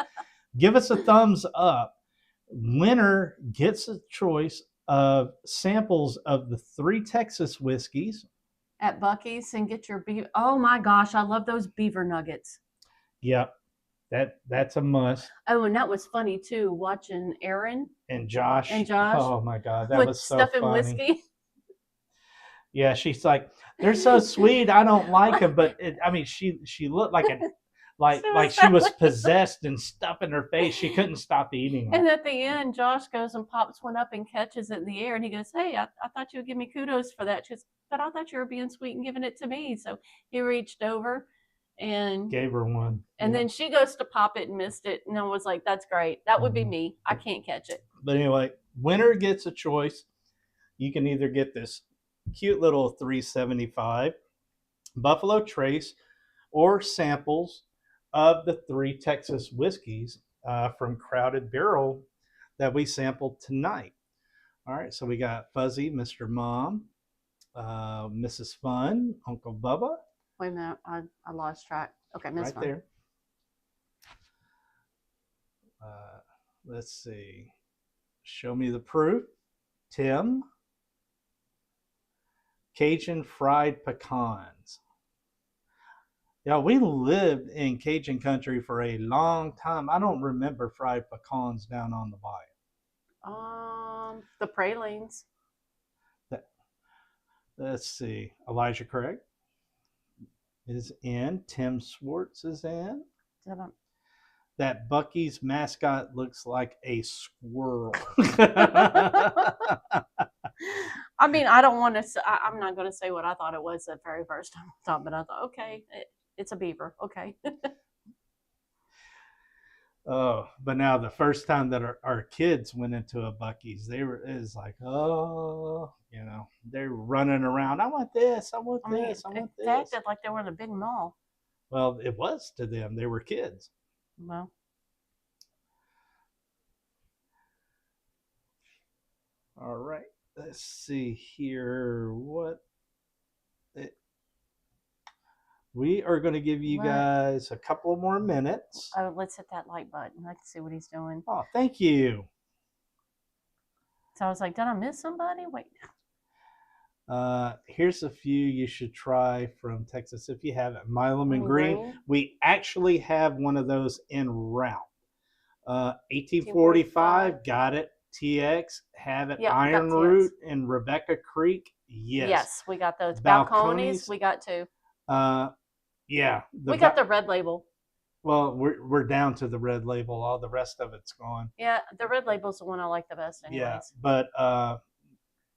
Give us a thumbs up. Winner gets a choice of samples of the 3 Texas whiskeys at Buc-ee's and get your beef. Oh my gosh, I love those beaver nuggets. Yep, that's a must. Oh, and that was funny too, watching Aaron and Josh. Oh my God, that was so stuff funny. In whiskey. Yeah, she's like, they're so sweet. I don't like them, but she looked like she was possessed and stuff in her face. She couldn't stop eating them. And at the end, Josh goes and pops one up and catches it in the air. And he goes, hey, I thought you would give me kudos for that. She goes, but I thought you were being sweet and giving it to me. So he reached over and gave her one. And then she goes to pop it and missed it. And I was like, that's great. That would be me. I can't catch it. But anyway, winner gets a choice. You can either get this cute little $3.75 Buffalo Trace or samples of the 3 Texas whiskeys from Crowded Barrel that we sampled tonight. All right, so we got Fuzzy, Mr. Mom, Mrs. Fun, Uncle Bubba. Wait a minute, I lost track. Okay, Miss right Fun. There. Let's see. Show me the proof. Tim. Cajun fried pecans. Yeah, we lived in Cajun country for a long time. I don't remember fried pecans down on the bayou. The pralines. Let's see. Elijah Craig is in. Tim Swartz is in. That Buc-ee's mascot looks like a squirrel. I mean, I don't want to. I'm not going to say what I thought it was the very first time I thought, but I thought, okay, it's a beaver. Okay. Oh, but now the first time that our kids went into a Buc-ee's, it's like, oh, they're running around. I want this. I want this. I want this. They acted like they were in a big mall. Well, it was to them. They were kids. Well. All right. Let's see here. We are going to give you guys a couple more minutes. Oh, let's hit that like button. I can see what he's doing. Oh, thank you. So I was like, did I miss somebody? Wait. Here's a few you should try from Texas if you haven't. Milam and Green. We actually have one of those en route. 1845, got it. TX, have it. Yep, Iron Root and Rebecca Creek. Yes. Yes, we got those. Balcones, we got 2. Yeah. We got the red label. Well, we're down to the red label. All the rest of it's gone. Yeah, the red label's the one I like the best anyways. Yeah, but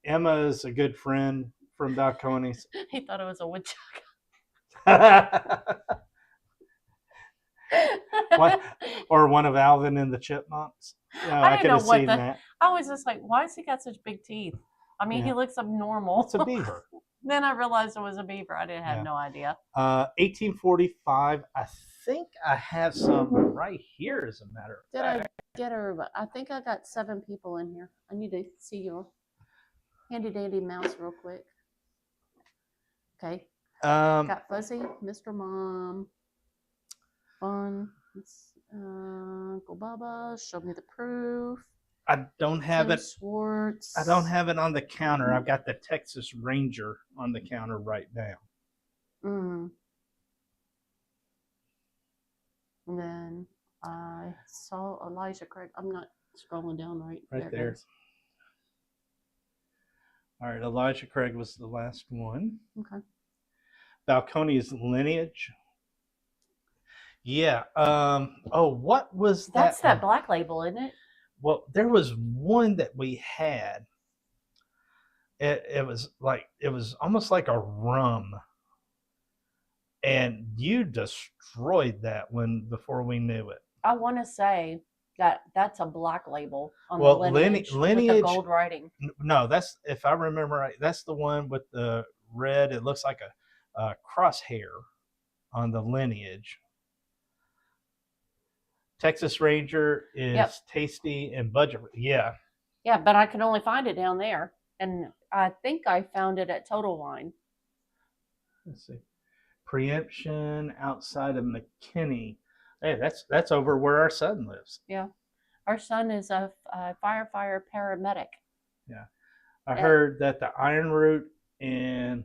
Emma is a good friend from Balcones. He thought it was a woodchuck. Or one of Alvin and the Chipmunks. I could have seen that. I was just like, why has he got such big teeth? I mean, he looks abnormal. It's a beaver. Then I realized it was a beaver. I didn't have Yeah. no idea. 1845. I think I have some right here, as a matter of Did fact. I get everybody? I think I got 7 people in here. I need to see your handy dandy mouse real quick. Okay. Got Fuzzy, Mr. Mom, Fun, Uncle Bubba, Show Me the Proof. I don't have Tim it. Schwartz. I don't have it on the counter. I've got the Texas Ranger on the counter right now. And then I saw Elijah Craig. I'm not scrolling down right. Right there. All right, Elijah Craig was the last one. Okay. Balcones Lineage. Yeah. What was that? That's that Black Label, isn't it? Well, there was one that we had. It was almost like a rum. And you destroyed that one before we knew it. I want to say that's a Black Label on the Lineage with the gold writing. No, that's, if I remember right, that's the one with the red. It looks like a crosshair on the Lineage. Texas Ranger is tasty and budget. Yeah. Yeah, but I could only find it down there. And I think I found it at Total Wine. Let's see. Preemption outside of McKinney. Hey, that's over where our son lives. Yeah. Our son is a firefighter paramedic. Yeah. I heard that the Iron Root and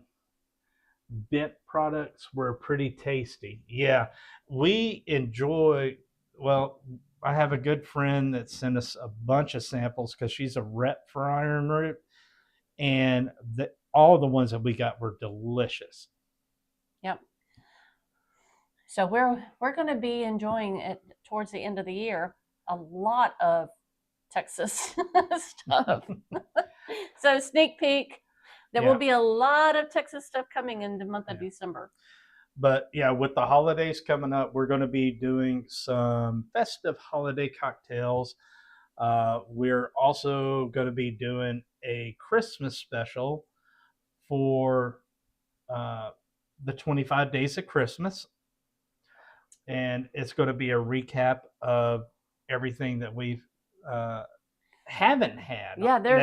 bent products were pretty tasty. Yeah. We enjoy, well, I have a good friend that sent us a bunch of samples because she's a rep for Iron Root. And all the ones that we got were delicious. Yep. So we're going to be enjoying it towards the end of the year. A lot of Texas stuff. So sneak peek. There will be a lot of Texas stuff coming in the month of December. But yeah, with the holidays coming up, we're going to be doing some festive holiday cocktails. We're also going to be doing a Christmas special for the 25 days of Christmas. And it's going to be a recap of everything that we've haven't had necessarily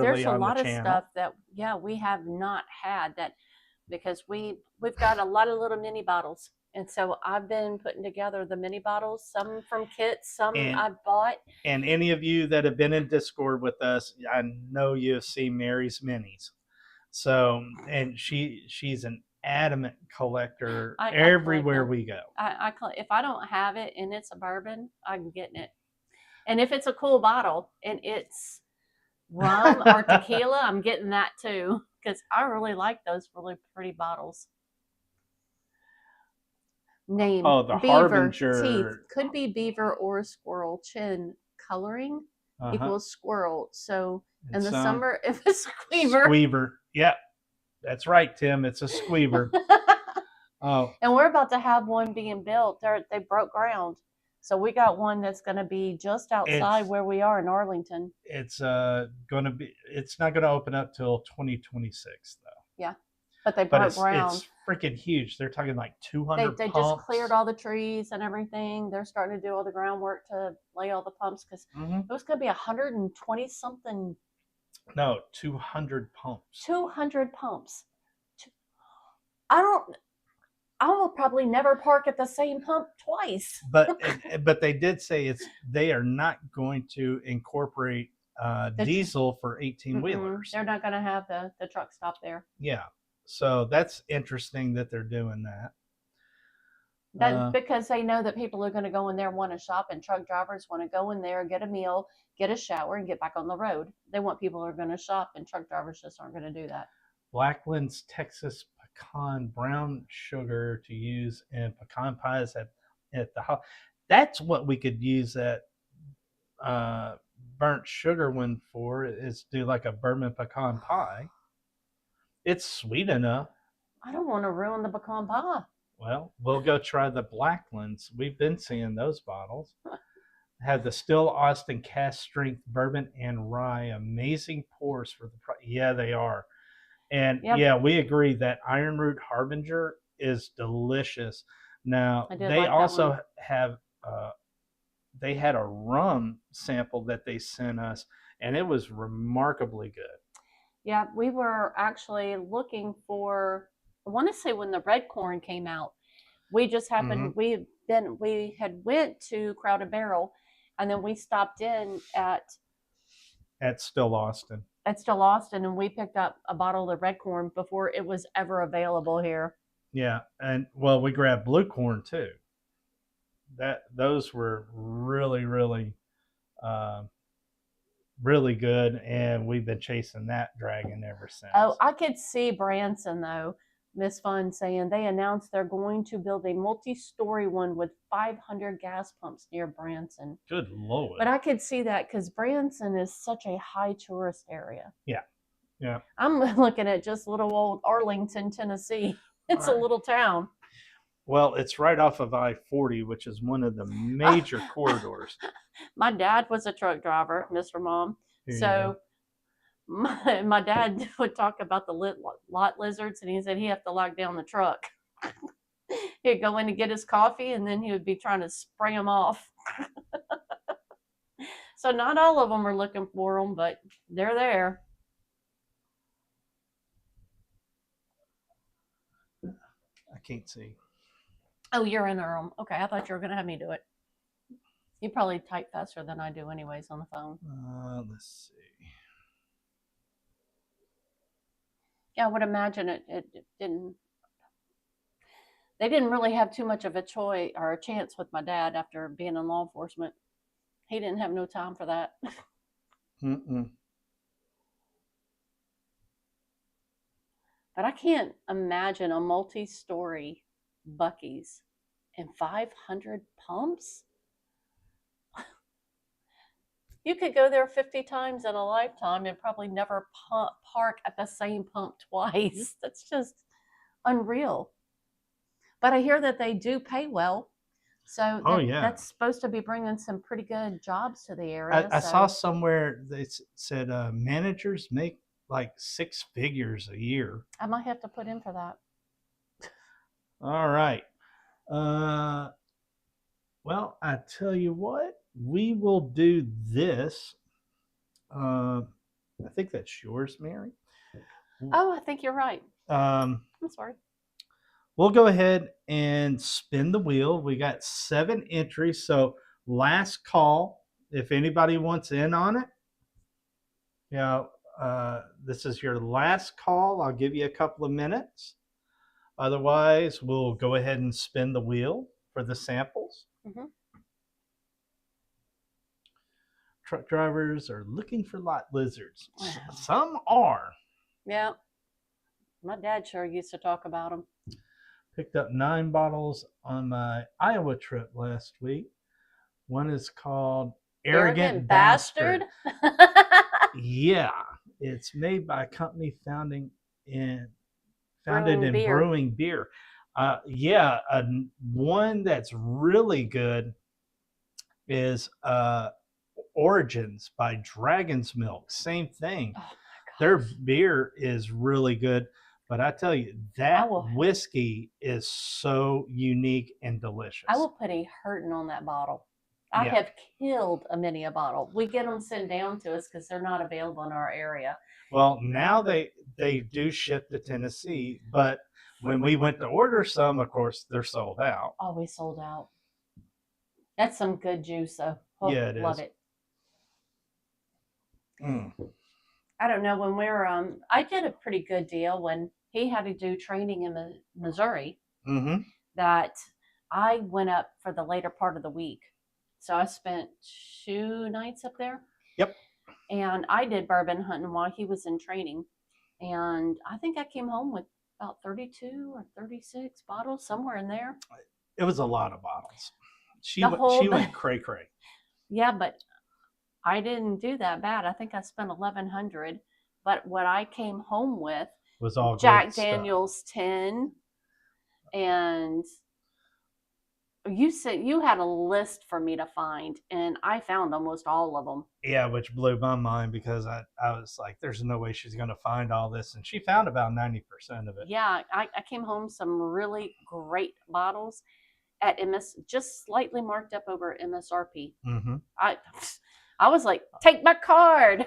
on the channel. There's a lot of stuff that we have not had, that because we've got a lot of little mini bottles. And so I've been putting together the mini bottles, some from kits, some I bought. And any of you that have been in Discord with us, I know you have seen Mary's minis. So, and she's an adamant collector everywhere we go. If I don't have it and it's a bourbon, I'm getting it. And if it's a cool bottle and it's rum or tequila, I'm getting that too, because I really like those really pretty bottles. Name. The beaver, Harbinger. Teeth. Could be beaver or squirrel. Chin. Coloring equals squirrel. So in the summer, if it's squeaver. Squeaver. Yep. That's right, Tim. It's a squeaver. And we're about to have one being built. They broke ground. So we got one that's going to be just outside where we are in Arlington. It's not going to open up till 2026 though. Yeah. But they broke ground. It's freaking huge. They're talking like 200 They just cleared all the trees and everything. They're starting to do all the groundwork to lay all the pumps, because it was going to be 120 something. No, 200 pumps. 200 pumps. I will probably never park at the same pump twice. But they did say they are not going to incorporate diesel for 18-wheelers. They're not going to have the truck stop there. Yeah. So that's interesting that they're doing that. Because they know that people are going to go in there and want to shop, and truck drivers want to go in there, get a meal, get a shower, and get back on the road. They want people who are going to shop, and truck drivers just aren't going to do that. Blackland's Texas pecan brown sugar to use in pecan pies at the house. That's what we could use that burnt sugar one for, is do like a bourbon pecan pie. It's sweet enough. I don't want to ruin the pecan pie. Well, we'll go try the Blacklands. We've been seeing those bottles. Have the Still Austin cast strength bourbon and rye. Amazing pours for the price. Yeah, they are. And Yep. yeah, we agree that Iron Root Harbinger is delicious. Now I did they like that also one. have they had a rum sample that they sent us, and it was remarkably good. Yeah, we were actually looking for, I want to say when the red corn came out, we just Mm-hmm. happened, we had went to Crowded Barrel, and then we stopped in At Still Austin. Still Austin, and we picked up a bottle of the red corn before it was ever available here. Yeah, and well, we grabbed blue corn too. That those were uh, really good, and we've been chasing that dragon ever Oh, since. I could see Branson though, Miss Fun saying they announced they're going to build a multi-story one with 500 gas pumps near Branson. Good lord! But I could see that because Branson is such a high tourist area. Yeah, yeah. I'm looking at just little old Arlington, Tennessee. It's a Right. little town. Well, it's right off of I-40, which is one of the major corridors. My dad was a truck driver, Mr. Mom. So my dad would talk about the lot lizards, and he said he had to lock down the truck. He'd go in to get his coffee, and then he would be trying to spray them off. So not all of them are looking for them, but they're there. I can't see. Oh, you're in them. Okay, I thought you were going to have me do it. You probably type faster than I do, anyways, on the phone. Let's see. Yeah, I would imagine it didn't. They didn't really have too much of a choice or a chance with my dad after being in law enforcement. He didn't have no time for that. Mm-mm. But I can't imagine a multi-story Buc-ee's and 500 pumps. You could go there 50 times in a lifetime and probably never park at the same pump twice. That's just unreal. But I hear that they do pay well. So Yeah, that's supposed to be bringing some pretty good jobs to the area. I saw somewhere they said managers make like 6 figures a year. I might have to put in for that. All right. Well, I tell you what, we will do this. I think that's yours, Mary. Oh, I think you're right. I'm sorry. We'll go ahead and spin the wheel. We got 7 entries. So last call, if anybody wants in on it, this is your last call. I'll give you a couple of minutes. Otherwise, we'll go ahead and spin the wheel for the samples. Mm-hmm. Truck drivers are looking for lot lizards. Wow. Some are. Yeah. My dad sure used to talk about them. Picked up 9 bottles on my Iowa trip last week. One is called Arrogant Bastard. Yeah. It's made by a company founded in brewing beer. One that's really good is Origins by Dragon's Milk. Same thing. Oh, their beer is really good, but I tell you, that whiskey is so unique and delicious. I will put a hurting on that bottle. I have killed a many a bottle. We get them sent down to us because they're not available in our area. Well, now they do ship to Tennessee, but when we went to order some, of course, they're sold out. Always sold out. That's some good juice, though. Oh, yeah, love it. I don't know, when we're I did a pretty good deal when he had to do training in Missouri. Mm-hmm. That I went up for the later part of the week, so I spent 2 nights up there. Yep. And I did bourbon hunting while he was in training, and I think I came home with about 32 or 36 bottles, somewhere in there. It was a lot of bottles. She went cray cray. Yeah, but I didn't do that bad. I think I spent 1,100, but what I came home with was all Jack Daniel's 10 and You said you had a list for me to find, and I found almost all of them. Yeah, which blew my mind because I was like, there's no way she's going to find all this. And she found about 90% of it. Yeah, I came home some really great bottles at just slightly marked up over MSRP. Mm-hmm. I I was like, take my card.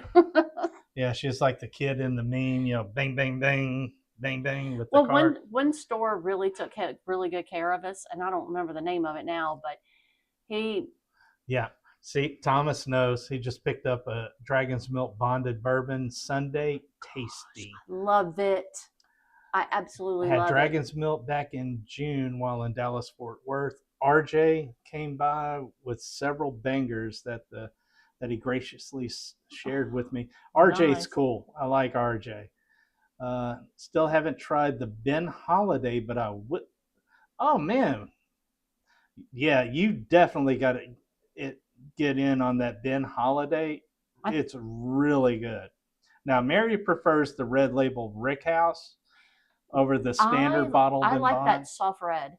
Yeah, she's like the kid in the meme, bang, bang, bang, bang, bang with the Well, card. one store really took really good care of us, and I don't remember the name of it now, but he. Yeah. See, Thomas knows. He just picked up a Dragon's Milk Bonded Bourbon Sunday. Tasty. Love it. I absolutely Had love Dragon's it. Milk back in June while in Dallas Fort Worth. RJ came by with several bangers that he graciously shared with me. RJ's Nice. cool. I like RJ. Still haven't tried the Ben Holiday, but I would. Oh man, yeah, you definitely got to get in on that Ben Holiday. It's really good. Now, Mary prefers the red label Rickhouse over the standard bottle. I like that soft red.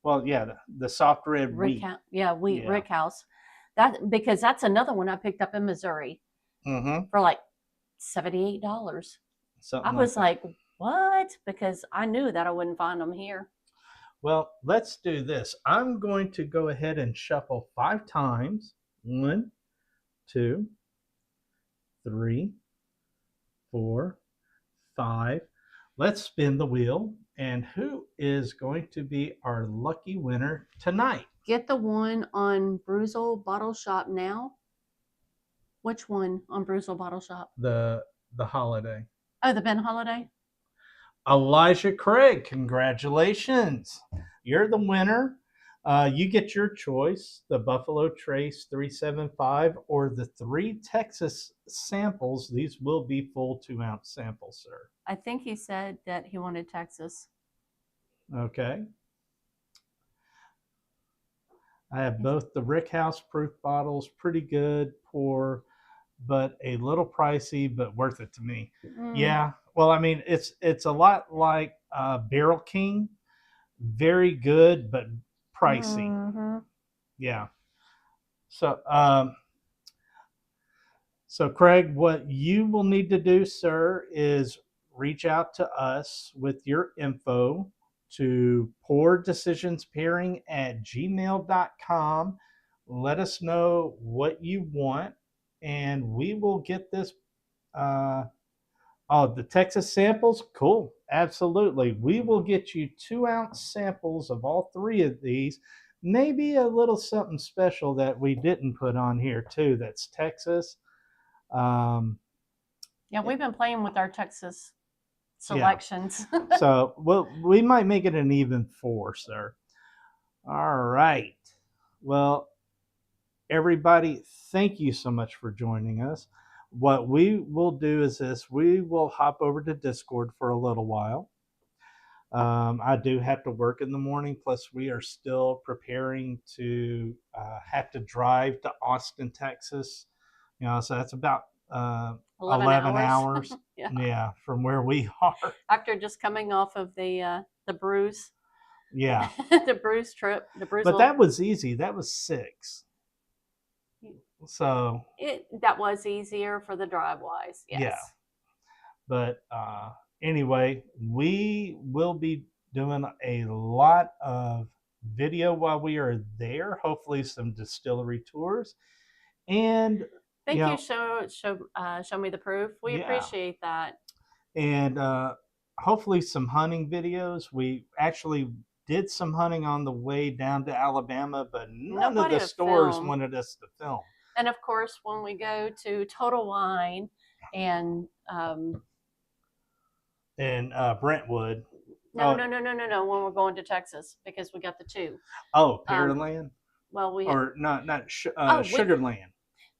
Well, yeah, the soft red wheat. Wheat Rickhouse. Because that's another one I picked up in Missouri for like $78. I was like, what? Because I knew that I wouldn't find them here. Well, let's do this. I'm going to go ahead and shuffle 5 times. 1, 2, 3, 4, 5. Let's spin the wheel. And who is going to be our lucky winner tonight? Get the one on Brewzl Bottle Shop now. Which one on Brewzl Bottle Shop? The Holiday. Oh, the Ben Holiday? Elijah Craig, congratulations. You're the winner. You get your choice, the Buffalo Trace 375 or the 3 Texas samples. These will be full 2-ounce samples, sir. I think he said that he wanted Texas. Okay. I have both the Rickhouse proof bottles, pretty good, pour, but a little pricey, but worth it to me. Yeah. Well, I mean, it's a lot like Barrel King. Very good, but pricey. Yeah. So Craig, what you will need to do, sir, is reach out to us with your info to poordecisionspairing@gmail.com. Let us know what you want, and we will get this. The Texas samples? Cool. Absolutely. We will get you 2-ounce samples of all 3 of these. Maybe a little something special that we didn't put on here, too, that's Texas. Yeah, we've been playing with our Texas selections. Yeah. So we might make it an even 4, sir. All right. Well, everybody, thank you so much for joining us. What we will do is this. We will hop over to Discord for a little while. I do have to work in the morning. Plus, we are still preparing to have to drive to Austin, Texas. So that's about 11 hours. Yeah, from where we are. After just coming off of the Brews. Yeah. The Brews trip. But that was easy. That was 6. So that was easier for the drive wise. Yes. Yeah. But anyway, we will be doing a lot of video while we are there. Hopefully, some distillery tours. And thank you. Show me the proof. We appreciate that. And hopefully, some hunting videos. We actually did some hunting on the way down to Alabama, but none of the stores wanted us to film. And of course, when we go to Total Wine and Brentwood. No. When we're going to Texas, because we got the 2. Oh, Pearland. Well, we not Sugarland.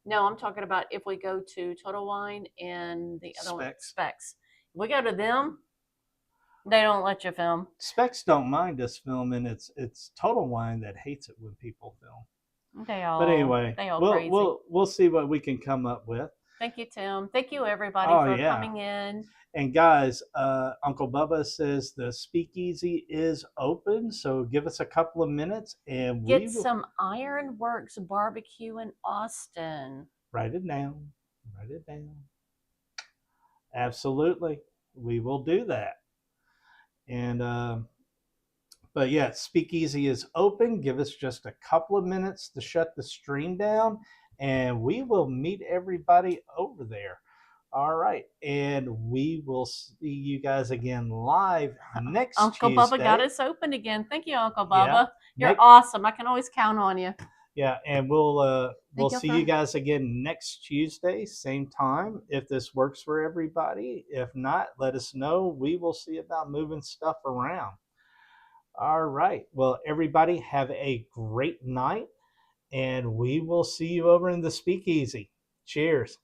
No, I'm talking about if we go to Total Wine and the other one, Specs. If we go to them, they don't let you film. Specs don't mind us filming. It's Total Wine that hates it when people film. But anyway, we'll see what we can come up with. Thank you, Tim. Thank you, everybody, Oh for yeah. coming in. And guys, Uncle Bubba says the speakeasy is open, so give us a couple of minutes and we Get will some Ironworks barbecue in Austin. write it down. Write it down. Absolutely. We will do that. And but yeah, speakeasy is open. Give us just a couple of minutes to shut the stream down and we will meet everybody over there. All right. And we will see you guys again live next Uncle Bubba got Tuesday. us open again. Thank you, Uncle Yeah. Bubba. You're awesome. I can always count on you. Yeah, and we'll see you guys again next Tuesday, same time. If this works for everybody, if not, let us know. We will see about moving stuff around. All right. Well, everybody have a great night, and we will see you over in the speakeasy. Cheers.